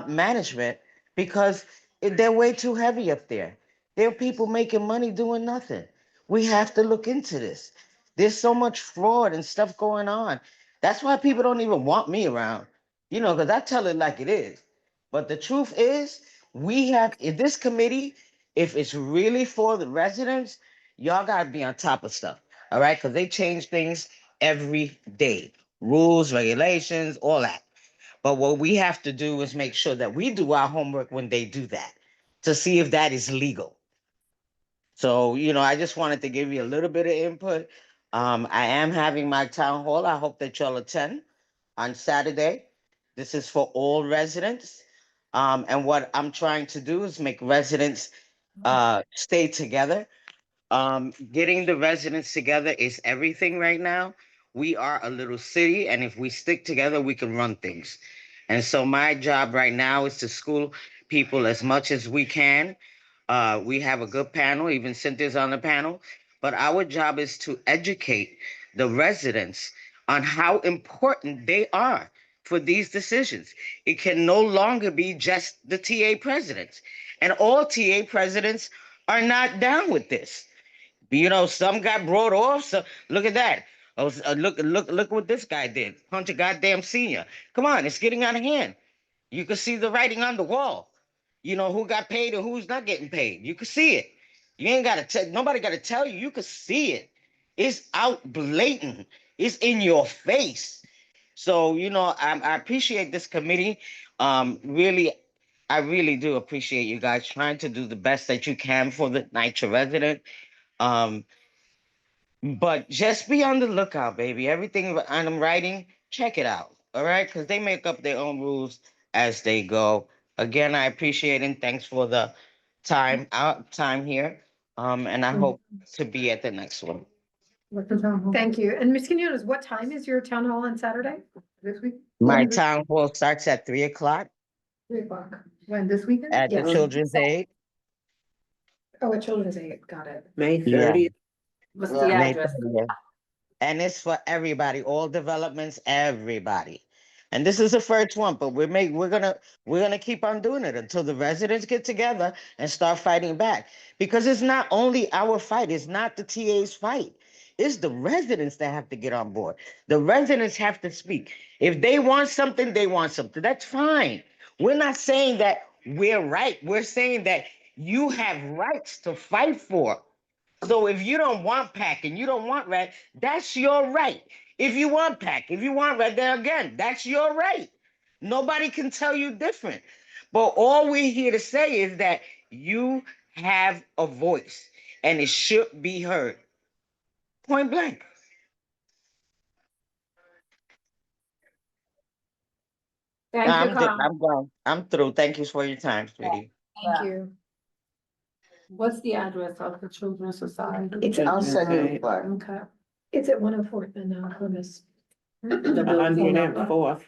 management, because they're way too heavy up there. There are people making money doing nothing. We have to look into this. There's so much fraud and stuff going on. That's why people don't even want me around, because I tell it like it is. But the truth is, we have in this committee, if it's really for the residents, y'all got to be on top of stuff. All right. Because they change things every day, rules, regulations, all that. But what we have to do is make sure that we do our homework when they do that to see if that is legal. So, I just wanted to give you a little bit of input. I am having my town hall. I hope that y'all attend on Saturday. This is for all residents. And what I'm trying to do is make residents stay together. Getting the residents together is everything right now. We are a little city, and if we stick together, we can run things. And so my job right now is to school people as much as we can. We have a good panel, even Cynthia's on the panel, but our job is to educate the residents on how important they are for these decisions. It can no longer be just the TA presidents, and all TA presidents are not down with this. Some got brought off. So look at that. Look what this guy did. Punch a goddamn senior. Come on, it's getting out of hand. You can see the writing on the wall. Who got paid and who's not getting paid. You can see it. You ain't gotta tell nobody gotta tell you. You can see it. It's out blatant. It's in your face. So, I appreciate this committee. Really, I really do appreciate you guys trying to do the best that you can for the NYCHA resident. Um, but just be on the lookout, baby. Everything I'm writing, check it out. All right, because they make up their own rules as they go. Again, I appreciate it. And thanks for the time here. And I hope to be at the next one. Thank you. And Ms. Quinones, what time is your town hall on Saturday? This week, My town hall starts at 3:00 3 o'clock. When, this weekend? at the Yes. Children's Aid. Oh, at Children's Aid, got it. May Yeah. 30th. What's Yeah. the May address? 30th. And it's for everybody, all developments, everybody. And this is the first one, but we're gonna keep on doing it until the residents get together and start fighting back. Because it's not only our fight, it's not the TA's fight. It's the residents that have to get on board. The residents have to speak. If they want something, they want something. That's fine. We're not saying that we're right. We're saying that you have rights to fight for. So if you don't want PAC and you don't want red, that's your right. If you want PAC, if you want red, then again, that's your right. Nobody can tell you different. But all we're here to say is that you have a voice and it should be heard. Point blank. Thank you, Carl. I'm gone. I'm through. Thank you for your time, sweetie. Thank you. What's the address of the Children's Society? It's, I'll send you a flyer. Okay. it's at 104th and Columbus. The 104th.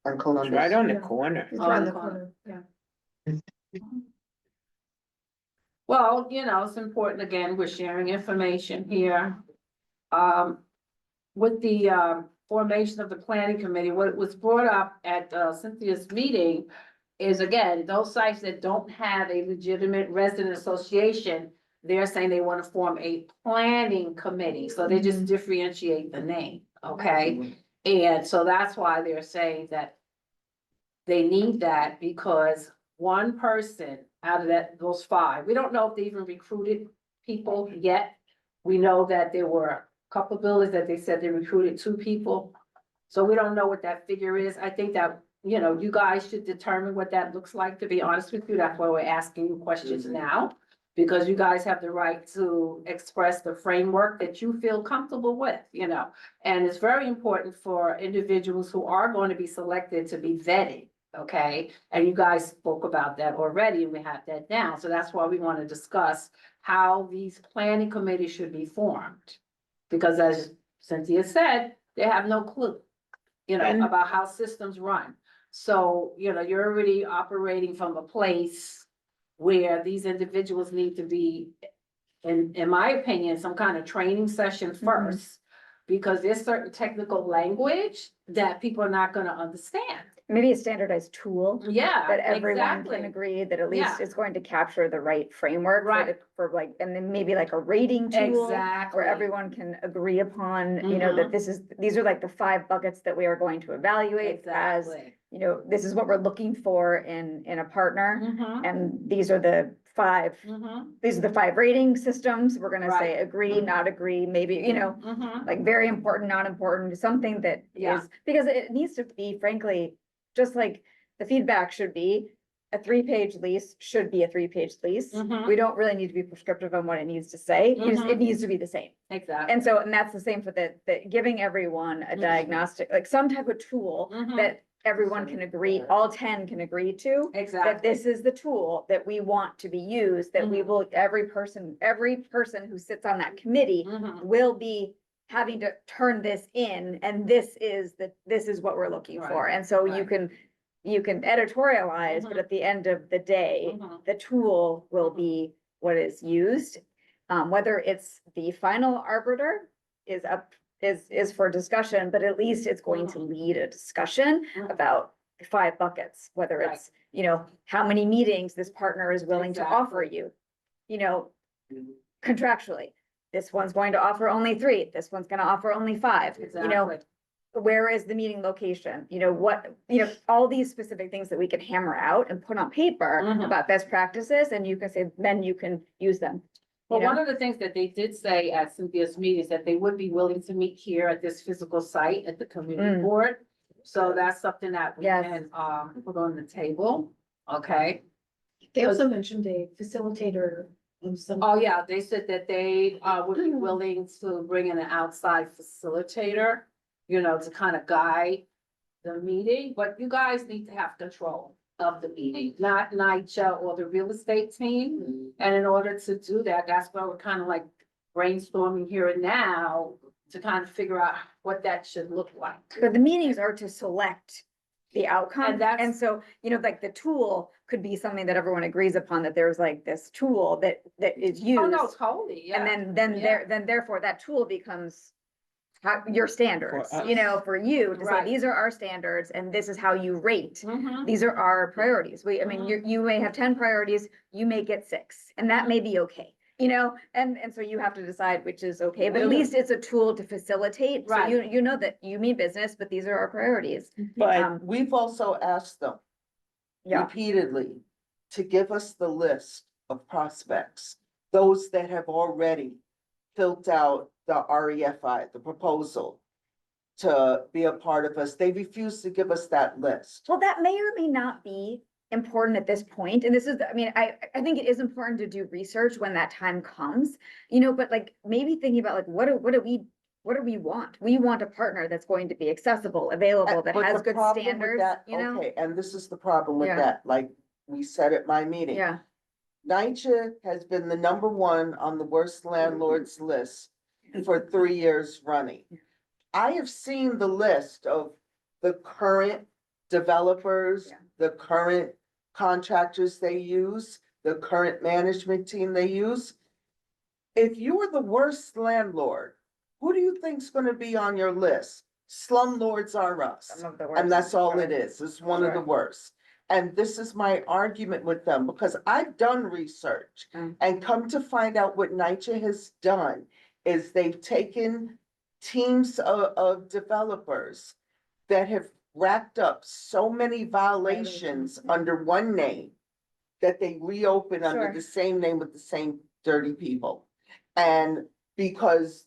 On It's Columbus. right on the Yeah. corner. It's around the corner, yeah. Well, it's important, again, we're sharing information here. With the formation of the planning committee, what was brought up at Cynthia's meeting is, again, those sites that don't have a legitimate resident association, they're saying they want to form a planning committee, so they just differentiate the name, okay? And so that's why they're saying that they need that because one person out of those five, we don't know if they even recruited people yet. We know that there were a couple of buildings that they said they recruited 2 people. So we don't know what that figure is. I think that, you know, you guys should determine what that looks like, to be honest with you. That's why we're asking you questions now. Because you guys have the right to express the framework that you feel comfortable with, you know. And it's very important for individuals who are going to be selected to be vetted, okay? And you guys spoke about that already, and we have that down. So that's why we want to discuss how these planning committees should be formed. Because as Cynthia said, they have no clue, you know, And- about how systems run. So, you know, you're already operating from a place where these individuals need to be, in my opinion, some kind of training session first. Because there's certain technical language that people are not gonna understand. Maybe a standardized tool Yeah, that everyone can exactly. agree that at least Yeah. is going to capture the right framework. Right. For like, and then maybe like a rating tool. Exactly. Where everyone can agree upon, you know, that these are like the 5 buckets that we are going to evaluate as, Exactly. you know, this is what we're looking for in a partner. Mhm, And these are the 5, mhm, these are the 5 rating systems. We're gonna say Right. agree, not agree, maybe, you know, mhm. like very important, not important, something that Yeah. is, because it needs to be frankly, just like the feedback should be, a 3-page lease should be a 3-page lease. Mhm. We don't really need to be prescriptive on what it needs to say. It needs to be the same. Exactly. And so, and that's the same for the giving everyone a diagnostic, like some type of tool Mhm. that everyone can agree, all 10 can agree to. That Exactly. this is the tool that we want to be used, that we will, every person who sits on that committee Mhm. will be having to turn this in, and this is what we're looking for. Right, And so right. you can editorialize, but Mhm. at the end of the day, Mhm. the tool will be what is used. Whether it's the final arbiter is up, is for discussion, but at least it's going to lead a discussion Mhm. about the 5 buckets, whether Right. it's, you know, how many meetings this partner is willing to offer Exactly. you. You know, contractually, this one's going to offer only 3, this one's gonna offer only 5, you know. Exactly. Where is the meeting location? You know, what, you know, all these specific things that we can hammer out and put on paper Mhm. about best practices, and you can say, then you can use them. You Well, one know, of the things that they did say at Cynthia's meeting is that they would be willing to meet here at this physical site at the community Mm. board. So that's something that we Yes. can, put on the table, okay? They also mentioned a facilitator of some. Oh, yeah, they said that they, would be willing to bring in an outside facilitator, you know, to kind of guide the meeting, but you guys need to have control of the meeting, not NYCHA or the real estate team. And in order to do that, that's why we're kind of like brainstorming here and now to kind of figure out what that should look like. but the meetings are to select the outcome. And that's- And so, you know, like the tool could be something that everyone agrees upon, that there's like this tool that is used. Oh, no, totally, yeah. And then therefore that tool becomes your standards, For us. you know, for you to say, Right. these are our standards and this is how you rate. Mhm. These are our priorities. I mean, Mhm. you may have 10 priorities, you may get 6, and that may be okay. You know, and so you have to decide which is okay, but at Mhm. least it's a tool to facilitate. So Right. you know that you mean business, but these are our priorities. But we've also asked them Yeah. repeatedly to give us the list of prospects, those that have already filled out the REFI, the proposal to be a part of us. They refuse to give us that list. Well, that may or may not be important at this point, and this is, I mean, I think it is important to do research when that time comes, you know, but like, maybe thinking about like, what do we want? We want a partner that's going to be accessible, available, that But has the good problem with standards, that- you know? Okay, and this is the problem with Yeah. that, like we said at my meeting. Yeah, NYCHA has been the number 1 on the worst landlords list for 3 years running. I have seen the list of the current developers, Yeah. the current contractors they use, the current management team they use. If you are the worst landlord, who do you think's gonna be on your list? Slumlords Are Us. some of the And worst. that's all Sure. it is. It's one of the Sure. worst. And this is my argument with them, because I've done research Mm. and come to find out what NYCHA has done is they've taken teams of developers that have racked up so many violations under one name that they reopen under Sure. the same name with the same dirty people. And because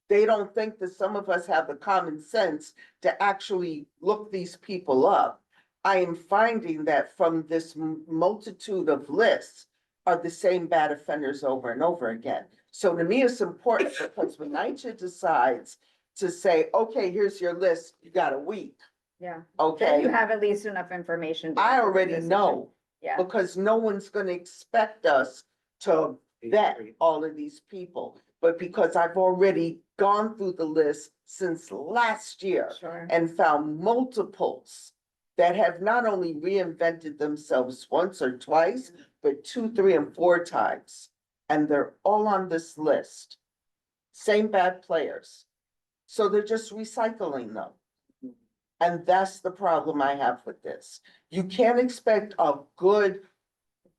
they don't think that some of us have the common sense to actually look these people up, I am finding that from this multitude of lists are the same bad offenders over and over again. So to me, it's important because when NYCHA decides to say, okay, here's your list, you got a week, Yeah. Then okay? you have at least enough information. to I make a already decision. know, Yeah, because no one's gonna expect us to vet all of these people. But because I've already gone through the list since last year sure. and found multiples that have not only reinvented themselves once or twice, but 2, 3, and 4 times. And they're all on this list. Same bad players. So they're just recycling them. And that's the problem I have with this. You can't expect a good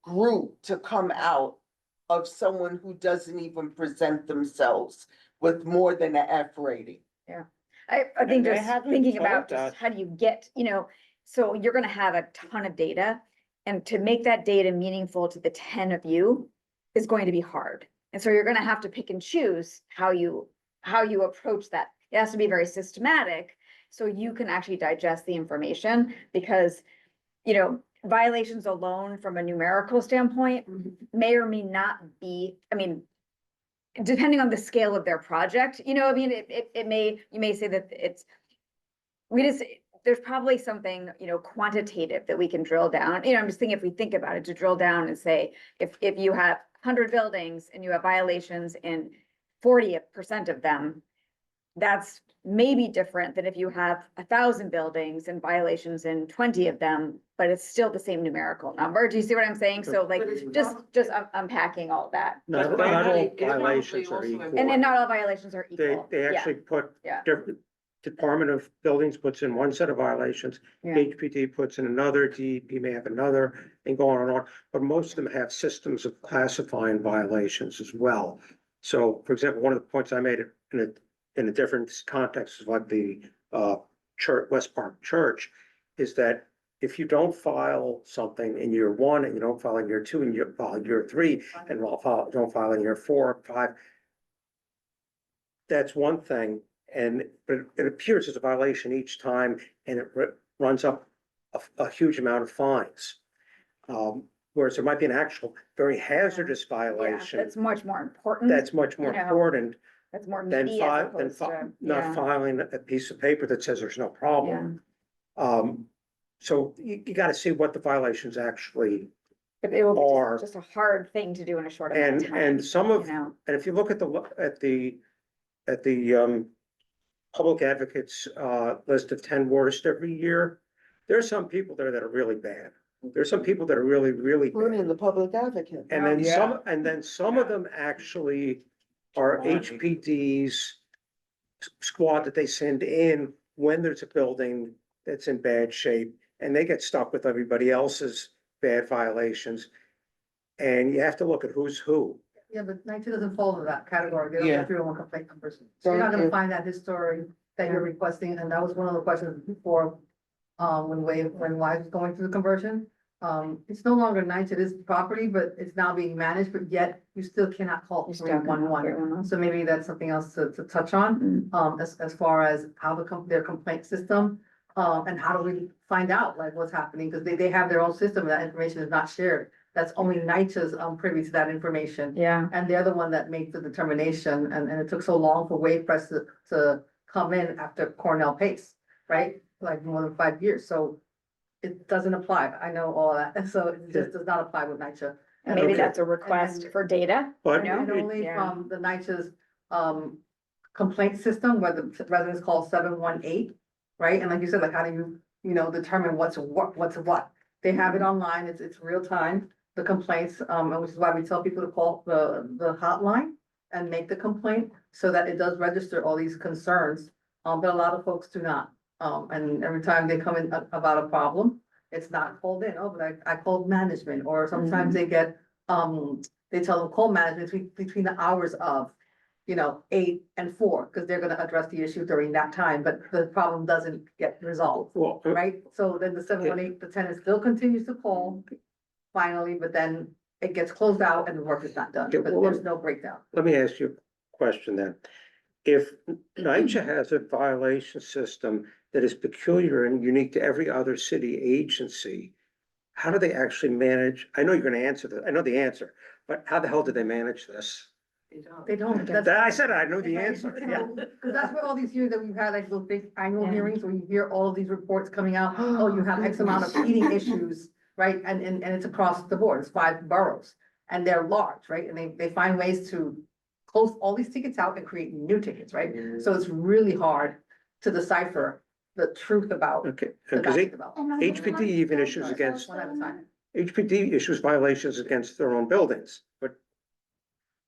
group to come out of someone who doesn't even present themselves with more than an F rating. I think And they just haven't thinking about told just us. how do you get, so you're gonna have a ton of data. And to make that data meaningful to the 10 of you is going to be hard. And so you're gonna have to pick and choose how you approach that. It has to be very systematic, so you can actually digest the information, because, violations alone from a numerical standpoint may or may not be, depending on the scale of their project, you may say that there's probably something, quantitative that we can drill down. I'm just thinking, if we think about it, to drill down and say, if you have 100 buildings and you have violations in 40% of them, that's maybe different than if you have 1,000 buildings and violations in 20 of them, but it's still the same numerical number. Do you see what I'm saying? So like, just unpacking all that. Not all violations are equal. And not all violations are They, equal. they Yeah, actually put yeah. different, Department of Buildings puts in one set of violations, Yeah. HPD puts in another, DEP may have another, and go on and on. But most of them have systems of classifying violations as well. So, for example, one of the points I made in a different context is like the church, West Park Church, is that if you don't file something in year 1 and you don't file in year 2 and you file in year 3 and don't file in year 4, 5, that's one thing. But it appears as a violation each time, and it runs up a huge amount of fines. Whereas there might be an actual very hazardous Yeah, violation that's much more important. that's much more you know, important That's more than meaty as not opposed to, yeah, filing a piece of paper that says there's no problem. So you gotta see what the violations actually, But it will be are- just a hard thing to do in a short amount of time. and some of, you know? and if you look at the public advocates list of 10 worst every year, there are some people there that are really bad. There's some people that are really, really bad. Including the public advocate. And then some of them actually are HPD's squad that they send in when there's a building that's in bad shape, and they get stuck with everybody else's bad violations. And you have to look at who's who. Yeah, but NYCHA doesn't fall into that category. They don't Yeah. have 301 complaint numbers. So you're not Thank gonna you. find that history that you're requesting, and that was one of the questions before. When Wise was going through the conversion, it's no longer NYCHA, it is property, but it's now being managed, but yet you still cannot call You still can call 311. 311. So maybe that's something else to touch on, as far as how their complaint system. And how do we find out like what's happening, because they have their own system, and that information is not shared. That's only NYCHA's privy to that information. Yeah, And they're the one that made the determination, and it took so long for Wave Press to come in after Cornell Pace, right? Like more than 5 years, so it doesn't apply. I know all that, and so it just does not apply with NYCHA. and maybe Okay. that's a request for data, But you know? And only Yeah. from the NYCHA's complaint system, where the residents call 718, right? And like you said, like, how do you determine what's what? They have it online, it's real time, the complaints, and which is why we tell people to call the hotline and make the complaint, so that it does register all these concerns, but a lot of folks do not. And every time they come in about a problem, it's not called in, oh, but I called management, or sometimes they get, they tell them call management between the hours of, 8 and 4, because they're gonna address the issue during that time, but the problem doesn't get resolved, Well, right? So then the 718, the tenant still continues to call finally, but then it gets closed out and the work is not done, Okay, but well, there's no breakdown. let me ask you a question then. If NYCHA has a violation system that is peculiar and unique to every other city agency, how do they actually manage? I know you're gonna answer that. I know the answer, but how the hell do they manage this? They don't. That I said I know the answer. Yeah. Cause that's what all these hearings that we've had, like those big annual hearings where you hear all of these reports coming out, oh, you have X amount of heating issues, right? And it's across the board, it's 5 boroughs, and they're large, right? And they find ways to close all these tickets out and create new tickets, right? So it's really hard to decipher the truth about. Okay, the because facts about. HPD even issues Sorry, against, one at a time. HPD issues violations against their own buildings, but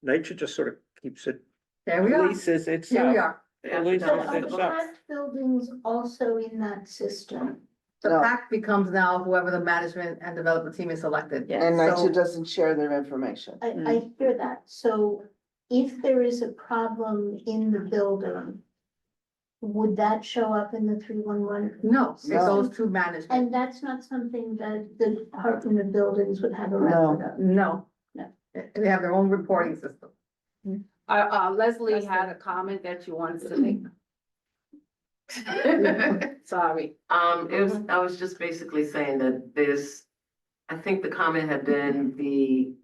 NYCHA just sort of keeps it. There we are, Polices here itself. we are. Polices So are the itself. PACT buildings also in that system? The No. PACT becomes now whoever the management and development team is selected. And So- NYCHA doesn't share their information. I hear that. So if there is a problem in the building, would that show up in the 311? No, it No. goes to management. And that's not something that the Department of Buildings would have a No. record of? No. No. They have their own reporting system. Leslie had a comment that you wanted to make. Sorry. I was just basically saying that I think the comment had been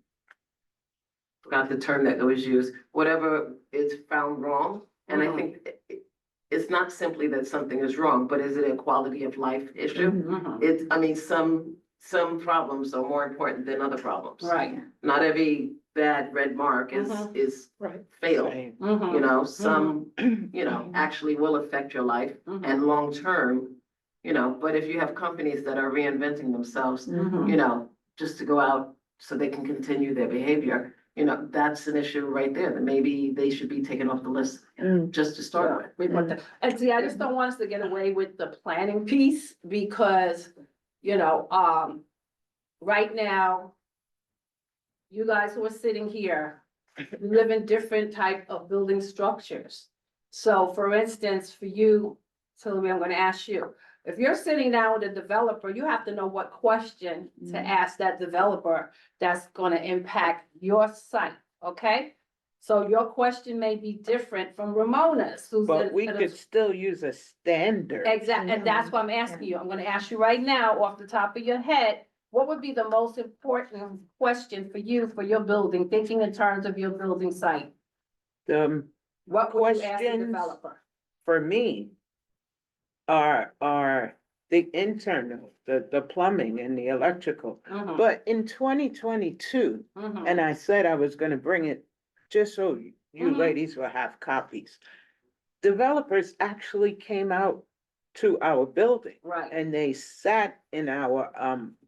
forgot the term that was used, whatever is found wrong. And I think it's not simply that something is wrong, but is it a quality of life issue? Some problems are more important than other problems. Right. Not every bad red mark is Right. fatal. Same. Some, actually will affect your life and long-term, but if you have companies that are reinventing themselves, just to go out so they can continue their behavior, that's an issue right there, that maybe they should be taken off the list just to start with. We want and see, I just don't want us to get away with the planning piece because, right now, you guys who are sitting here, you live in different type of building structures. So for instance, for you, Sylvia, I'm gonna ask you, if you're sitting down with a developer, you have to know what question to ask that developer that's gonna impact your site, okay? So your question may be different from Ramona's, who's. But we could still use a standard. Exactly, and that's what I'm asking you. I'm gonna ask you right now, off the top of your head, what would be the most important question for you, for your building, thinking in terms of your building site? What would you ask the questions developer? for me are the internal, the plumbing and the electrical. Mhm, But in 2022, mhm. and I said I was gonna bring it just so you Mhm. ladies will have copies. Developers actually came out to our building Right. and they sat in our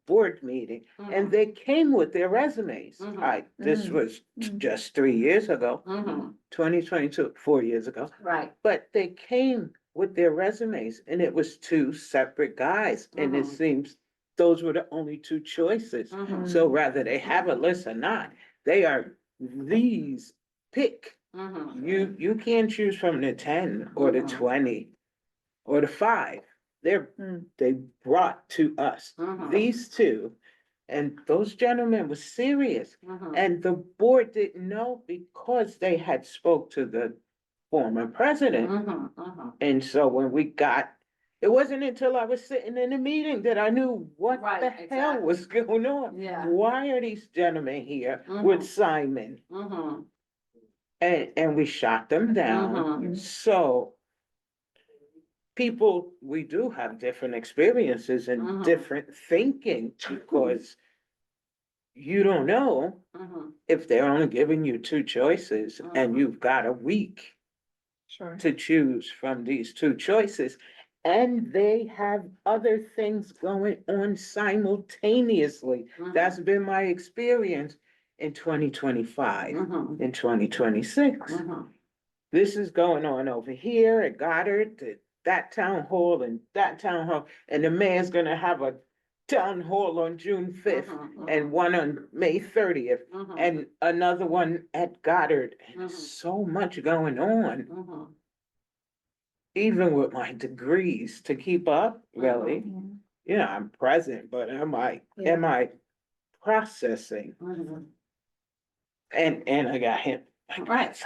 board meeting and Mhm, they came with their resumes. Mhm. This was just 3 years ago, mhm. 2022, 4 years ago. Right, But they came with their resumes and it was 2 separate guys. And it Mhm. seems those were the only 2 choices. Mhm. So rather they have a list or not, they are these pick. Mhm. You can't choose from the 10 or the Mhm. 20 or the 5. They brought to us Mhm. these 2. And those gentlemen were serious. Mhm. And the board didn't know because they had spoke to the former president. Mhm, mhm. And so when we got, it wasn't until I was sitting in the meeting that I knew what Right, the hell exactly. was going on. Yeah. Why are these gentlemen here with Mhm. Simon? Mhm. And we shot them down. Mhm. So people, we do have different experiences and Mhm. different thinking because you don't know Mhm. if they're only giving you 2 choices and Mhm. you've got a week Sure. to choose from these 2 choices. And they have other things going on simultaneously. Mhm. That's been my experience in 2025, Mhm. in 2026. Mhm. This is going on over here at Goddard, that town hall and that town hall, and the mayor's gonna have a town hall on June fifth Mhm, and one on May 30th. mhm, And another one at Goddard, and there's so much going on, mhm. even with my degrees to keep up, really. Yeah, I'm present, but am I processing? Mhm. And I got him. Right.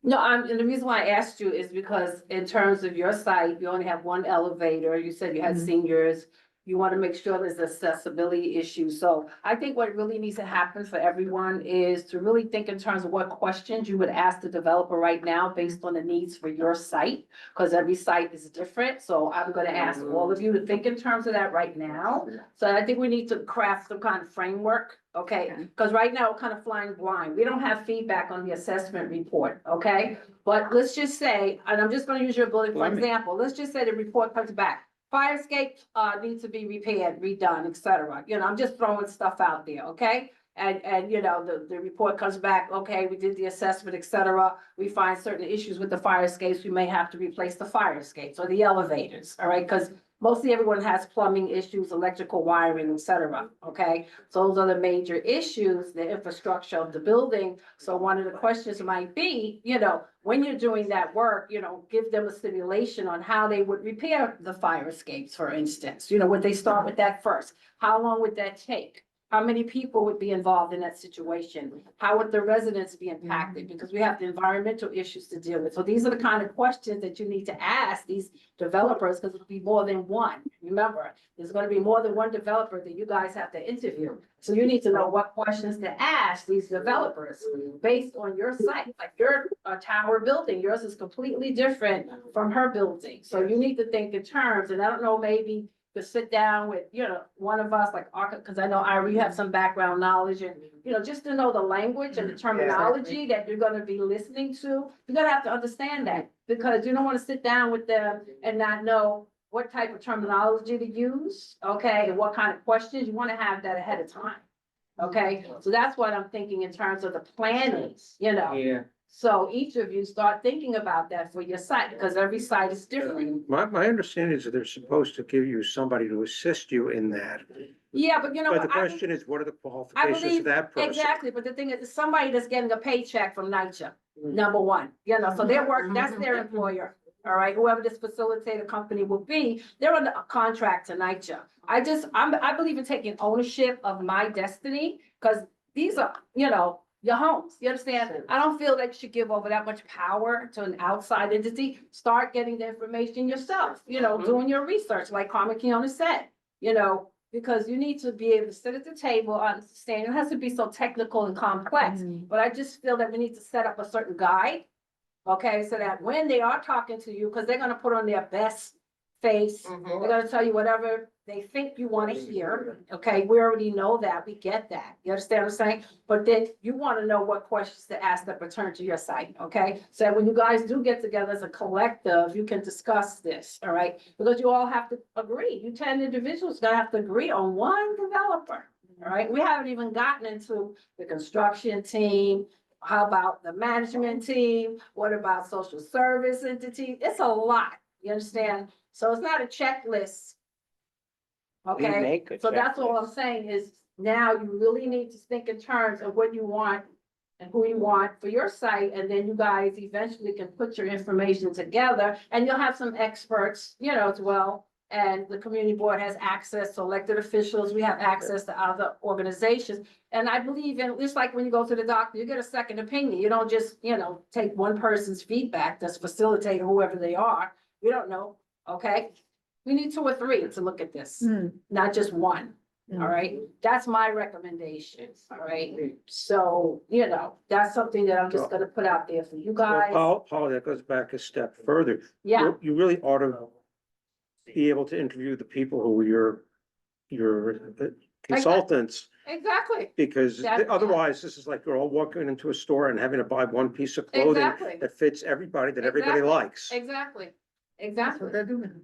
No, and the reason why I asked you is because in terms of your site, you only have one elevator. You said you had seniors. You want to make sure there's accessibility issues. So I think what really needs to happen for everyone is to really think in terms of what questions you would ask the developer right now based on the needs for your site. Because every site is different. So I'm gonna ask all of you to think in terms of that right now. So I think we need to craft some kind of framework, okay? Because right now we're kind of flying blind. We don't have feedback on the assessment report, okay? But let's just say, and I'm just gonna use your bullet for example, let's just say the report comes back. Fire escape, needs to be repaired, redone, et cetera. You know, I'm just throwing stuff out there, okay? And, you know, the report comes back, okay, we did the assessment, et cetera. We find certain issues with the fire escapes. We may have to replace the fire escapes or the elevators, all right? Because mostly everyone has plumbing issues, electrical wiring, et cetera, okay? So those are the major issues, the infrastructure of the building. So one of the questions might be, you know, when you're doing that work, you know, give them a simulation on how they would repair the fire escapes, for instance. You know, would they start with that first? How long would that take? How many people would be involved in that situation? How would the residents be impacted? Because we have the environmental issues to deal with. So these are the kind of questions that you need to ask these developers, because it'll be more than one. Remember, there's gonna be more than one developer that you guys have to interview. So you need to know what questions to ask these developers based on your site. Like your tower building, yours is completely different from her building. So you need to think in terms, and I don't know, maybe to sit down with, you know, one of us, like, because I know, Ira, you have some background knowledge and, you know, just to know the language and the terminology that you're gonna be listening to, you're gonna have to understand that, because you don't wanna sit down with them and not know what type of terminology to use, okay, and what kind of questions. You wanna have that ahead of time, okay? So that's what I'm thinking in terms of the planning, you know? Yeah. So each of you start thinking about that for your site, because every site is different. My understanding is that they're supposed to give you somebody to assist you in that. Yeah, but you know But what? the question is, what are the I qualifications believe, of that person? exactly, but the thing is, somebody that's getting a paycheck from NYCHA, number one, you know, so they're working, that's their employer. All right, whoever this facilitator company will be, they're under a contract to NYCHA. I believe in taking ownership of my destiny, because these are, you know, your homes, you understand? I don't feel that you should give over that much power to an outside entity. Start getting the information yourself, you know, doing your research, like Carmen Keona said, you know, because you need to be able to sit at the table, understand, it has to be so technical and complex. But I just feel that we need to set up a certain guide, okay, so that when they are talking to you, because they're gonna put on their best face, they're gonna tell you whatever they think you wanna hear, okay, we already know that, we get that, you understand what I'm saying? But then you wanna know what questions to ask that return to your site, okay? So when you guys do get together as a collective, you can discuss this, all right? Because you all have to agree, you 10 individuals gotta have to agree on one developer, all right? We haven't even gotten into the construction team. How about the management team? What about social service entity? It's a lot, you understand? So it's not a checklist. Okay, make a so that's all checklist. I'm saying is now you really need to think in terms of what you want and who you want for your site, and then you guys eventually can put your information together, and you'll have some experts, you know, as well. And the community board has access to elected officials, we have access to other organizations. And I believe in, it's like when you go to the doctor, you get a second opinion. You don't just, you know, take one person's feedback that's facilitating whoever they are. You don't know, okay? We need 2 or 3 to look at this, not just one. All right, that's my recommendation, all right? So, you know, that's something that I'm just gonna put out there for you guys. Paul, that goes back a step further. Yeah, You really ought to be able to interview the people who are your consultants, exactly, because That's- otherwise this is like you're all walking into a store and having to buy one piece of clothing exactly, that fits everybody, that everybody Exactly. likes. exactly, exactly.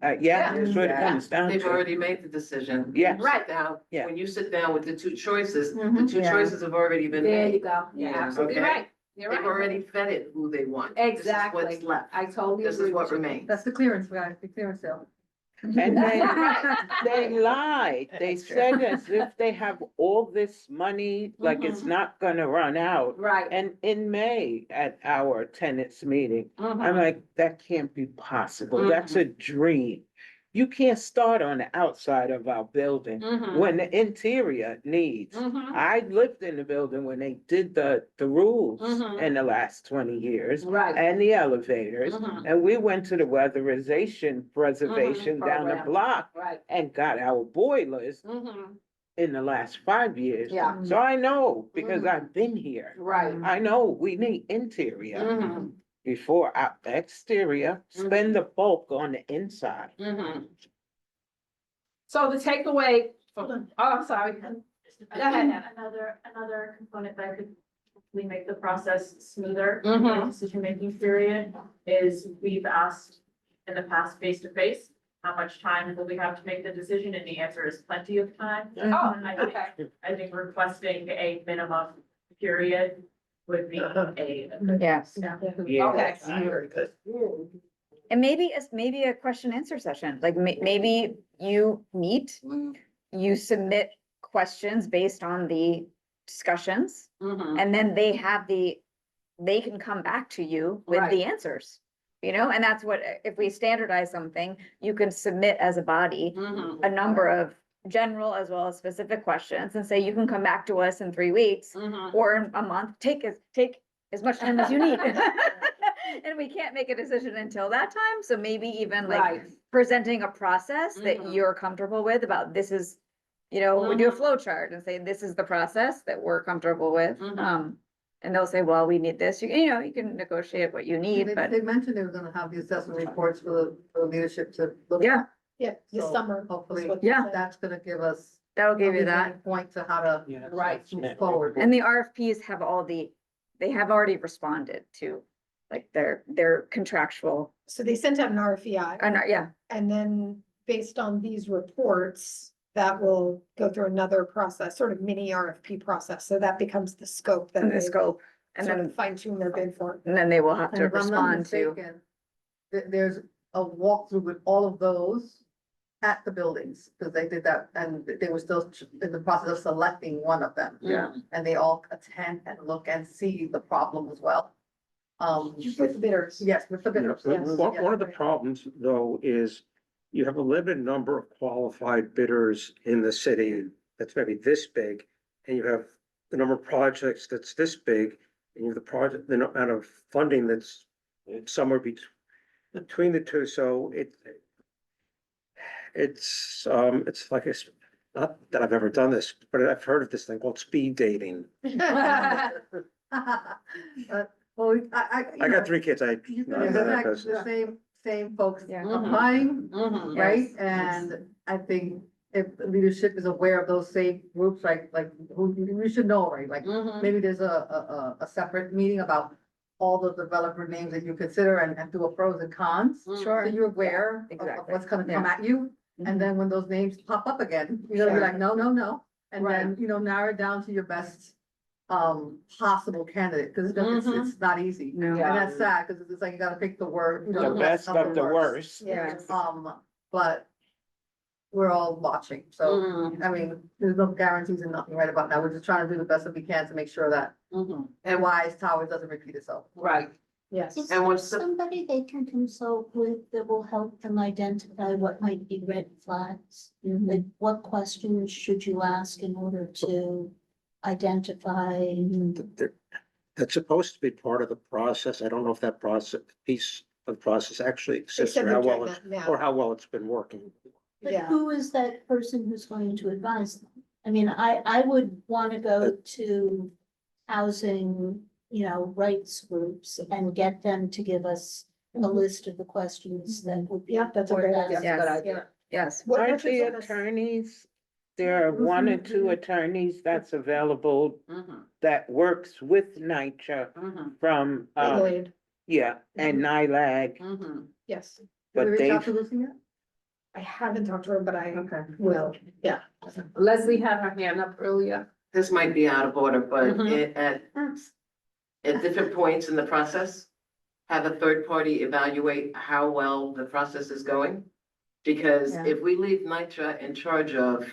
Yeah, Yeah. that's what it comes down They've to. already made the decision. Yeah. Right. Now, Yeah. when you sit down with the 2 choices, the Mhm. 2 choices have already been There you made. go, you're Yeah, absolutely okay. right, you're They've right. already vetted who they want. Exactly. This is what's left. I totally This agree is what with you. remains. That's the clearance, guys, the clearance sale. And they lied. They That's true. said as if they have all this money, like it's Mhm. not gonna run out. Right. And in May at our tenants meeting, I'm Mhm. like, that can't be possible. That's a dream. You can't start on the outside of our building Mhm. when the interior needs. Mhm. I lived in the building when they did the rules Mhm. in the last 20 years Right. and the elevators. Mhm. And we went to the weatherization preservation down the Program. block Right. and got our boilers Mhm. in the last 5 years. Yeah. So I know, because Mhm. I've been here. Right. I know we need interior Mhm. before our exterior, spend the bulk on the inside. Mhm. So the takeaway from, oh, I'm sorry. Go ahead. Another component that could hopefully make the process smoother, Mhm. decision-making period, is we've asked in the past face-to-face, how much time will we have to make the decision, and the answer is plenty of time. Oh, I okay. think, I think requesting a minimum period would be a. Yes. Yeah. Okay. Very good. And maybe it's maybe a question answer session, like maybe you meet, you submit questions based on the discussions. Mhm. And then they can come back to you with Right. the answers. You know, and that's what, if we standardize something, you can submit as a body Mhm. a number of general as well as specific questions and say, you can come back to us in 3 weeks Mhm. or in a month, take as much time as you need. And we can't make a decision until that time, so maybe even like Right. presenting a process that Mhm. you're comfortable with about this is, you know, we do a Mhm. flow chart and say, this is the process that we're comfortable with. Mhm. And they'll say, well, we need this, you know, you can negotiate what you need, but They mentioned they were gonna have the assessment reports for the leadership to look at. yeah, Yeah, this So, summer. hopefully, Yeah. that's gonna give us. that'll give a you that. beginning Point to how to Right. move forward. And the RFPs have they have already responded to like their contractual, So they sent out an RFEI. yeah, And then based on these reports, that will go through another process, sort of mini RFP process. So that becomes the scope that and the they scope. And sort then, of fine tune their bid for. and then they will have And to if I'm not respond to. mistaken, there's a walkthrough with all of those at the buildings, because they did that, and they were still in the process of selecting one of them. Yeah. And they all attend and look and see the problem as well. With bidders. Yes, with the bidders. yes, One of the yes. problems, though, is you have a limited number of qualified bidders in the city that's maybe this big, and you have the number of projects that's this big, and you have the amount of funding that's somewhere between the two, so it's like, not that I've ever done this, but I've heard of this thing called speed dating. Well, I got 3 kids, You know can how that expect goes. the same folks Yeah. applying, Mhm. right? Yes. And I think if the leadership is aware of those same groups, like who, you should know, right? Like, Mhm. maybe there's a separate meeting about all the developer names that you consider and do a pros and cons. Mhm. Sure. So you're aware of Exactly. what's gonna come Yeah. at you, and then when those names pop up again, you're gonna be Sure. like, no, no, no. And then, Right. narrow it down to your best possible candidate, because it's not easy. No. And that's sad, because it's like you gotta pick the word. The best of the worst. Yes. But we're all watching, so, Mhm. I mean, there's no guarantees and nothing right about now. We're just trying to do the best that we can to make sure that Mhm. Wise Tower doesn't repeat itself. Right. Yes. Is And there what's the- somebody they can consult with that will help them identify what might be red flags? Like, what questions should you ask in order to identify? That's supposed to be part of the process. I don't know if that piece of the process actually They exists said or they're how doing well it's, that now. or how well it's been working. But Yeah. who is that person who's going to advise them? I mean, I would want to go to housing, rights groups and get them to give us a list of the questions that would be. Yeah, that's a great important. idea. Yes. idea. Yes. What Aren't the sort of- attorneys, there are one or two attorneys that's available Mhm. that works with NYCHA Mhm. from, Legal aid. yeah, and NILAG, Mhm. Yes, Did we but reach out to they've, Lucy yet? I haven't talked to her, but I Okay. will, yeah. Leslie had her hand up earlier. This might be out of order, but Mhm. at different points in the process, have a third party evaluate how well the process is going. Because Yeah. if we leave NYCHA in charge of,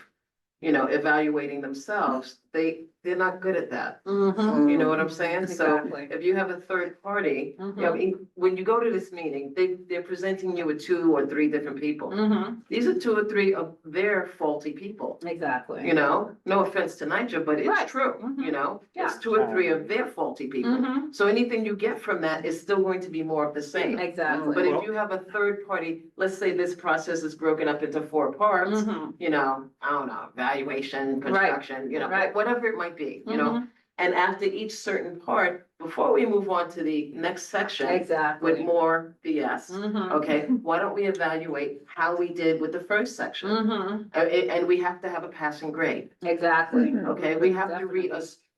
evaluating themselves, they're not good at that. Mhm. You know what I'm saying? So Exactly. if you have a third party, Mhm. when you go to this meeting, they're presenting you with 2 or 3 different people. Mhm. These are 2 or 3 of their faulty people. Exactly. No offense to NYCHA, but Right. it's true, Mhm. it's Yeah. 2 or 3 of their faulty people. Mhm. So anything you get from that is still going to be more of the same. Exactly. But if you have a third party, let's say this process is broken up into 4 parts, Mhm. I don't know, valuation, Right. construction, Right. whatever it might be, Mhm. And after each certain part, before we move on to the next section with Exactly. more BS, Mhm. okay, why don't we evaluate how we did with the first section? Mhm. And we have to have a passing grade, Exactly. okay? We have to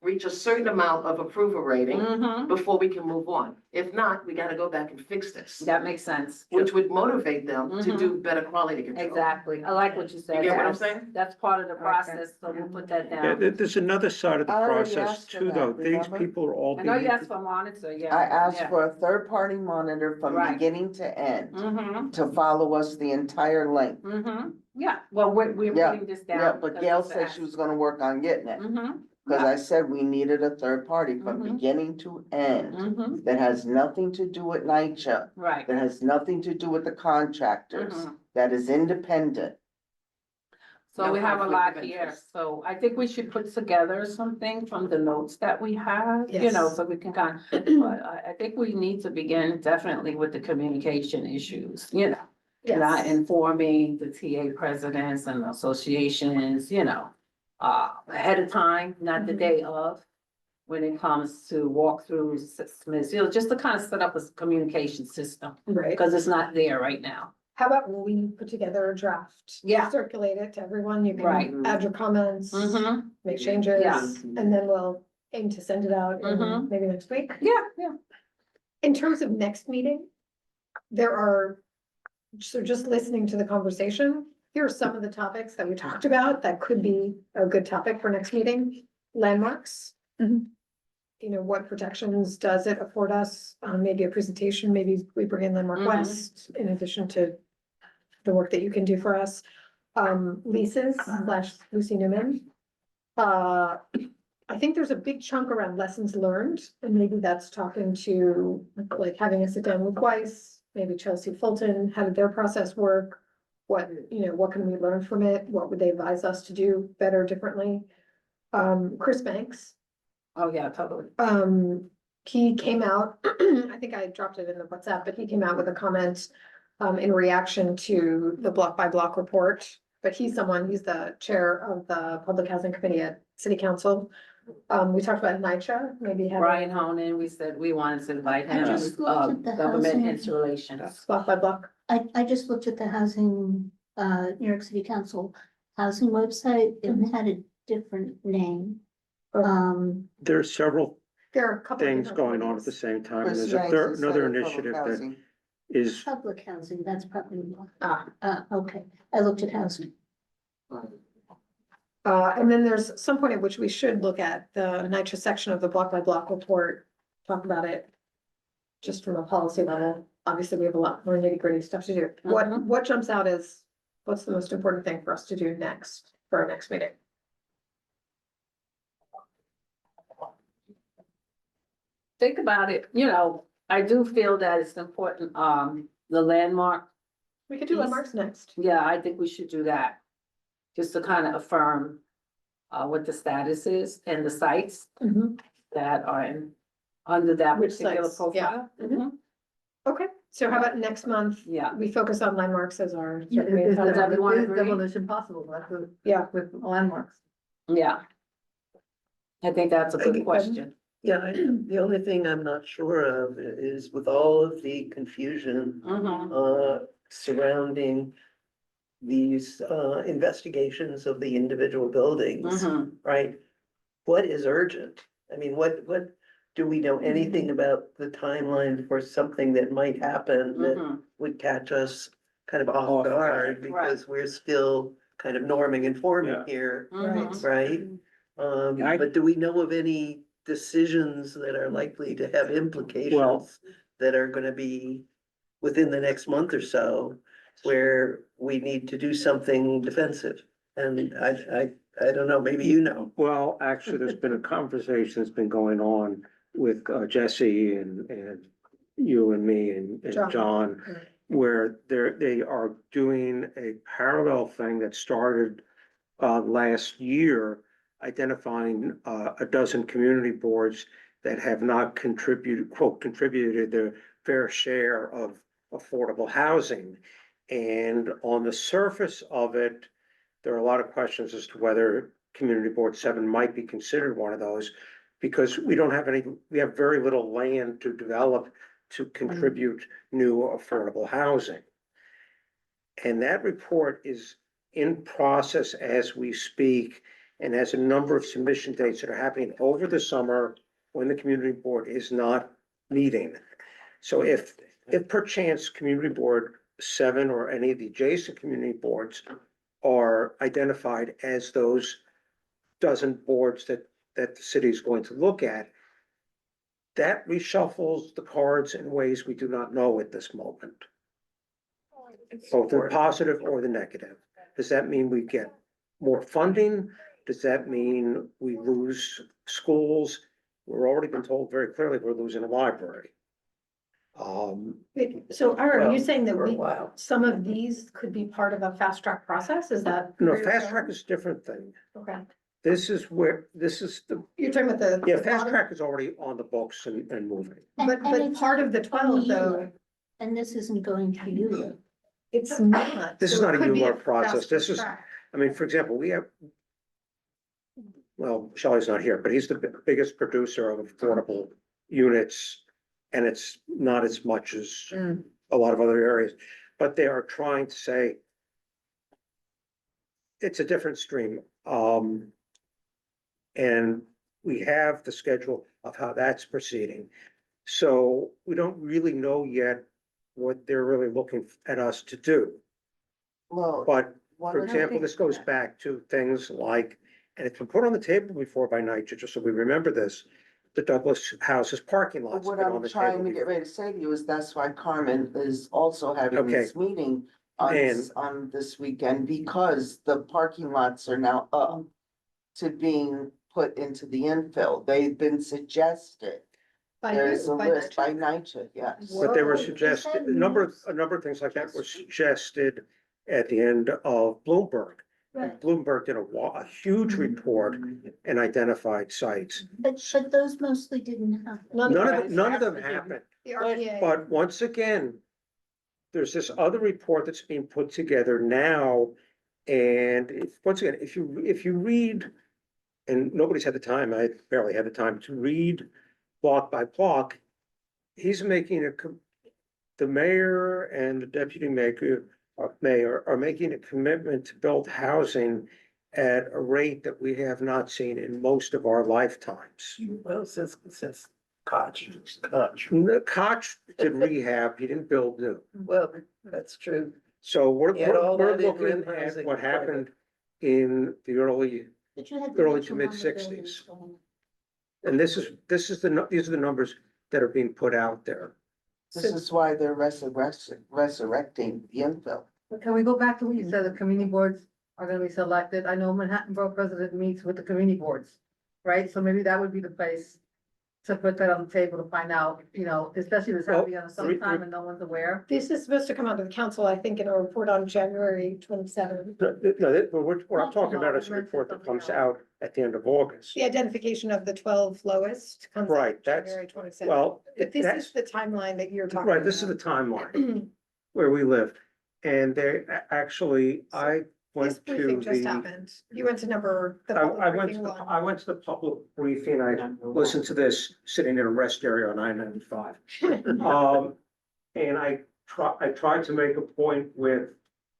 reach a certain amount of approval rating Mhm. before we can move on. If not, we gotta go back and fix this, That makes sense. which would motivate them to Mhm. do better quality control. Exactly. I like what you said. You get what I'm That's- saying? That's part of the process, so we'll put that Yeah, down. there's another side of the I already process asked for too, that, though. These remember? people are all I know you being, asked for a monitor, yeah. I asked yeah. for a third-party monitor from Right. beginning to end Mhm. to follow us the entire length. Mhm. Yeah, well, we're Yeah, putting this down. Yeah, but because Gail it's said asked. she was gonna work on getting it, Mhm. cause Yeah. I said we needed a third party from Mhm. beginning to end. Mhm. That has nothing to do with NYCHA, Right. that has nothing to do with the contractors, Mhm. that is independent. So No we have a conflict lot of here, interest. so I think we should put together something from the notes that we have, Yes. so we can kind of, but I think we need to begin definitely with the communication issues, not Yes. informing the TA presidents and associations, ahead of time, not the Mhm. day of, when it comes to walkthroughs, just to kind of set up a communication system, Right. because it's not there right now. How about when we put together a draft? Yeah. Circulate it to everyone. You Right. can add your comments, Mm-hmm, make changes, Yeah. and then we'll aim to send it out in Mhm. maybe next week. yeah. In terms of next meeting, so just listening to the conversation, here are some of the topics that we talked about that could be a good topic for next meeting. Landmarks. Mhm. What protections does it afford us? Maybe a presentation, maybe we bring in Landmark Mhm. West in addition to the work that you can do for us. Leases / Lucy Newman. I think there's a big chunk around lessons learned, and maybe that's talking to, like, having a sit down with Weiss, maybe Chelsea Fulton, how did their process work? What can we learn from it? What would they advise us to do better, differently? Chris Banks, Oh, yeah, totally. he came out, I think I dropped it in the WhatsApp, but he came out with a comment in reaction to the block by block report. But he's the chair of the Public Housing Committee at City Council. We talked about NYCHA, maybe having. Brian Honan, we said we wanted to invite I him, just looked at the government housing- installations. Block by block. I just looked at the housing, New York City Council housing website, it had a different name. there are several There are a couple. of things different going on at ones. the same time. Chris There's Banks third, is another head of public initiative that housing. is, Public housing, that's probably one. Ah. Okay, I looked at housing. And then there's some point at which we should look at the NYCHA section of the block by block report, talk about it. Just from a policy level, obviously we have a lot more nitty gritty stuff to do. Mhm. What jumps out is, what's the most important thing for us to do next, for our next meeting? Think about it, I do feel that it's important, the landmark, We could do Yes. landmarks next. yeah, I think we should do that. Just to kind of affirm, what the status is and the sites that are under that Which particular sites? Yeah. profile. Mhm. Okay, so how about next month? Yeah, We focus on landmarks as our. Does everyone agree? Demolition possible, that's what, Yeah. with landmarks. Yeah. I think that's a good question. Yeah, the only thing I'm not sure of is with all of the confusion Mhm. surrounding these investigations of the individual buildings, Mhm. right? What is urgent? I mean, what do we know anything about the timeline for something that might happen that Mhm. would catch us kind of off guard because we're still kind of norming and forming Yeah. here, Mhm. right? I- But do we know of any decisions that are likely to have Well- implications that are gonna be within the next month or so? where we need to do something defensive. And I don't know, maybe you know. Well, actually, there's been a conversation that's been going on with Jesse and you and me and John. John, where they are doing a parallel thing that started last year, identifying a dozen community boards that have not contributed their fair share of affordable housing. And on the surface of it, there are a lot of questions as to whether Community Board 7 might be considered one of those, because we have very little land to develop to contribute new affordable housing. And that report is in process as we speak, and has a number of submission dates that are happening over the summer when the Community Board is not meeting. So if perchance Community Board 7 or any of the adjacent community boards are identified as those dozen boards that the city is going to look at, that reshuffles the cards in ways we do not know at this moment, both the positive or the negative. Does that mean we get more funding? Does that mean we lose schools? We're already been told very clearly we're losing a library. So Ira, are you saying that For a while. some of these could be part of a fast track process? Is that? No, where you're fast going? track is a different thing. Okay, This is the, you're talking about the. yeah, fast track is already on the books and moving. But And it's part of the on 12 you, though, And this isn't going to you. it's not. This is So it not a could be ULAR process. faster This is, track. I mean, for example, we have, well, Shelley's not here, but he's the biggest producer of affordable units. And it's not as much as a lot of other areas, but they are trying to say it's a different stream. And we have the schedule of how that's proceeding. So we don't really know yet what they're really looking at us to do. Well, But one for of the example, this goes back to things like, and it's been put on the table before by NYCHA, just so we remember this, the Douglas House's parking But lots. what been on I'm the trying table to get before. ready to say to you is that's why Carmen is also having Okay. this meeting on this weekend, because the parking lots are now up to being put into the infill. They've been suggested. By There's who? a By list by NYCHA? NYCHA, yes. But they were Whoa, is suggested, that a number news? of things like that were suggested at the end of Bloomberg. Right. Bloomberg did a huge report and identified sites. But those mostly didn't happen. None of them happened. The RDA. But once again, there's this other report that's being put together now. And once again, if you read, and nobody's had the time, I barely had the time to read block by block, he's making the mayor and the deputy mayor are making a commitment to build housing at a rate that we have not seen in most of our lifetimes. Well, since Koch. Koch did rehab, he didn't build new. Well, that's true. So we're He had all we're that in looking rent at housing what private. happened in the early, But you had. early to mid-60s. And these are the numbers that are being put out there. This is why they're resurrecting the infill. But can we go back to what you said, the community boards are gonna be selected? I know Manhattan Borough President meets with the community boards, right? So maybe that would be the place to put that on the table to find out, you know, especially if it's happening on sometime and no one's aware. This is supposed to come out to the council, I think, in a report on January 27th. What I'm talking about is a report that comes out at the end of August. The identification of the 12 lowest comes out Right, that's, January 27th. well, But this that's, is the timeline that you're talking about. right, this is the timeline where we live. And actually, I This went to briefing just the, happened. You went to the I public went briefing to, one. I went to the public briefing, I listened to this sitting in a rest area on I-95. And I tried to make a point with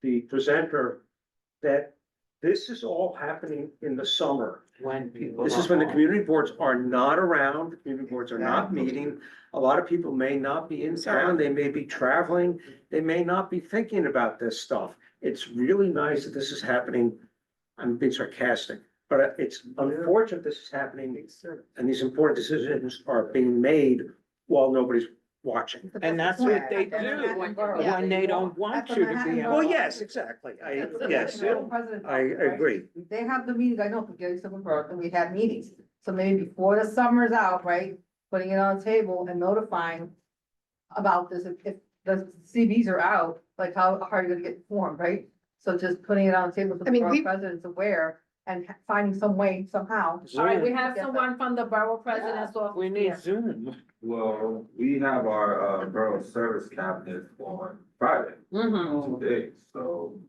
the presenter that this is all happening in the summer. When people. This is when the community boards are not around, the community boards are not meeting. A lot of people may not be in town, they may be traveling, they may not be thinking about this stuff. It's really nice that this is happening. I'm being sarcastic, but it's unfortunate this is happening and these important decisions are being made while nobody's watching. And that's what they do Yeah. when they don't want you to be. Well, yes, exactly. Yes, I agree. They have the meetings, I know, for Gary Civil Borough, and we have meetings, so maybe before the summer's out, right? Putting it on the table and notifying about this, if the CVs are out, like how are you gonna get informed, right? So just putting it on the table so I the mean, borough we- president's aware and finding some way somehow. All right, we have Get that. someone from the borough president's office. We need Zoom. Well, we have our, borough service cabinet on Friday, Mm-hmm. 2 days, so.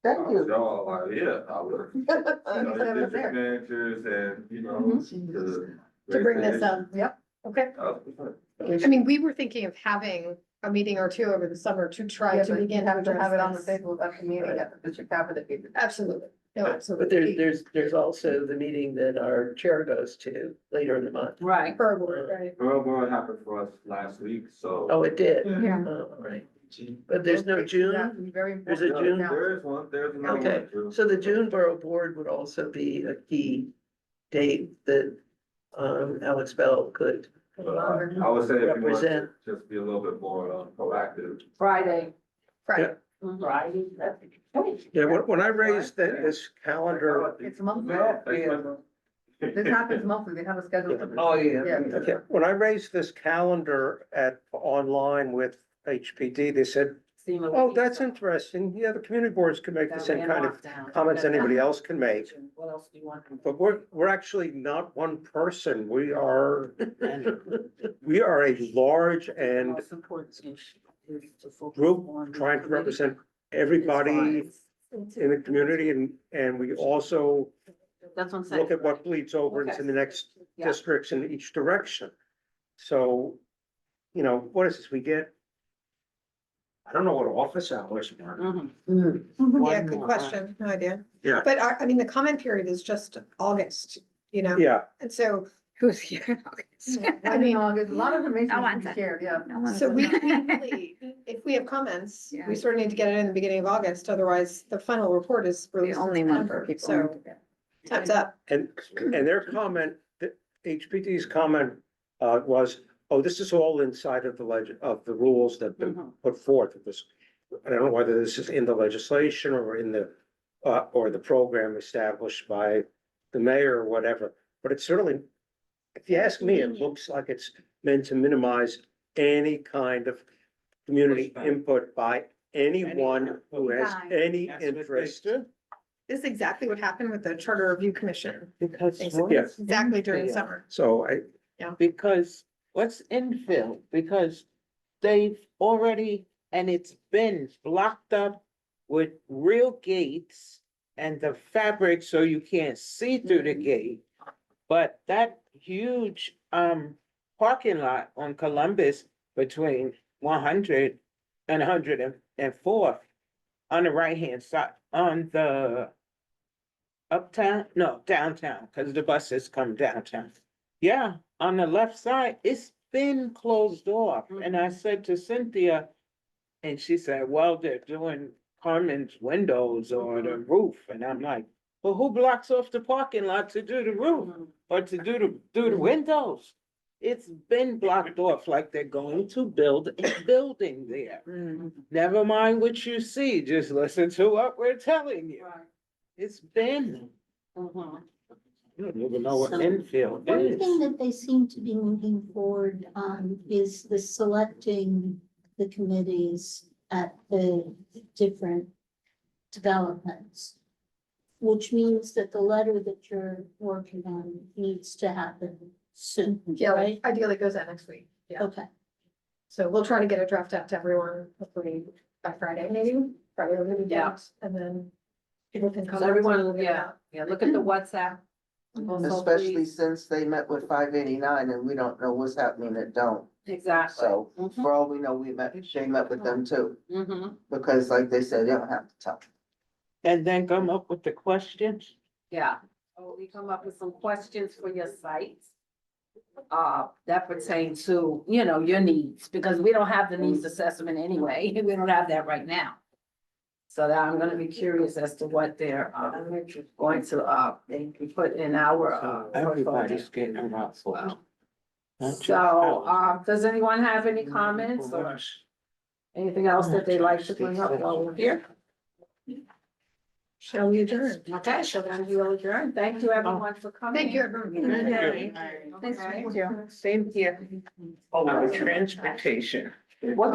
Thank you. Y'all, yeah, I would, you know, the district managers and, you know, the. To bring this up. Yep. Okay. 1,000%. I mean, we were thinking of having a meeting or two over the summer to try Yeah, to but you begin. have to have it on the address this. table at the meeting at the district cabinet meeting. Absolutely. No, But absolutely. there's also the meeting that our chair goes to later in the month. Right. Right. Borough Board happened for us last week, so. Oh, it did? Yeah. Oh, all right. But there's no June? There's a June? There is one, there's another one. Okay, too. so the June Borough Board would also be a key date that, Alex Bell could. But I would say if you want to Represent. just be a little bit more proactive. Friday. Friday. Friday. Yeah, when I raised this calendar, It's monthly. Yeah. This happens monthly, they have a schedule. Oh, yeah. okay, when I raised this calendar online with HPD, they said, oh, that's interesting. Yeah, the community boards can make the same kind of comments anybody else can make. What else do you want? But we're actually not one person. We are a large and group trying to represent everybody in the community and we also That's what I'm saying. look at what bleeds over into the next Yeah. districts in each direction. So, you know, what is this? We get, I don't know what office hours are. Mhm. Yeah, good question. No idea. Yeah. But I mean, the comment period is just August, you know? Yeah, And so who's here in August? I mean, there's a lot of information No to one's be in. shared, yeah. No one's- So we really, if we have comments, Yeah. we sort of need to get it in the beginning of August, otherwise the final report is The released in only one for September. people. So time's up. and their comment, the HPD's comment was, oh, this is all inside of the of the rules that have been put forth of this. I don't know whether this is in the legislation or in the or the program established by the mayor or whatever, but it's certainly, if you ask me, it looks like it's meant to minimize any kind of community input by anyone who has any That's what they interest. do. This is exactly what happened with the Charter Review Commission, Because basically, Yeah. exactly during the infill? summer. So Because what's infill? Because they've already, and it's been blocked up with real gates and the fabric so you can't see through the gate. But that huge parking lot on Columbus between 100 and 104 on the right-hand side, on the uptown, no, downtown, because the buses come downtown. Yeah, on the left side, it's been closed off. And I said to Cynthia, and she said, well, they're doing Carmen's windows or the roof. And I'm like, well, who blocks off the parking lot to do the roof or to do the windows? It's been blocked off like they're going to build a building there. Never mind what you see, just listen to what we're telling you. It's been, you don't even know what infield One is. thing that they seem to be moving forward on is the selecting the committees at the different developments. Which means that the letter that you're working on needs to happen soon, Yeah, right? ideally goes out next week. Yeah. Okay. So we'll try to get a draft out to everyone, hopefully by Friday, maybe, Friday over the weekend, and then people can come. So everyone, yeah, look at the WhatsApp. Also, Especially please. since they met with 589 and we don't know what's happening that don't. Exactly. So for all we know, they met with them too, Mm-hmm. because like they said, they don't have to tell. And then come up with the questions. Yeah, so we come up with some questions for your sites. That pertain to, you know, your needs, because we don't have the needs assessment anyway, we don't have that right now. So that I'm gonna be curious as to what they're, going to, they can put in our, Everybody's getting a mouthful. So, does anyone have any comments or anything else that they'd like to bring up while we're here? Shall we adjourn? Okay, so then we'll adjourn. Thank you everyone for coming. Thank you, everyone. Okay. Thank you. Same here. Oh, transportation. What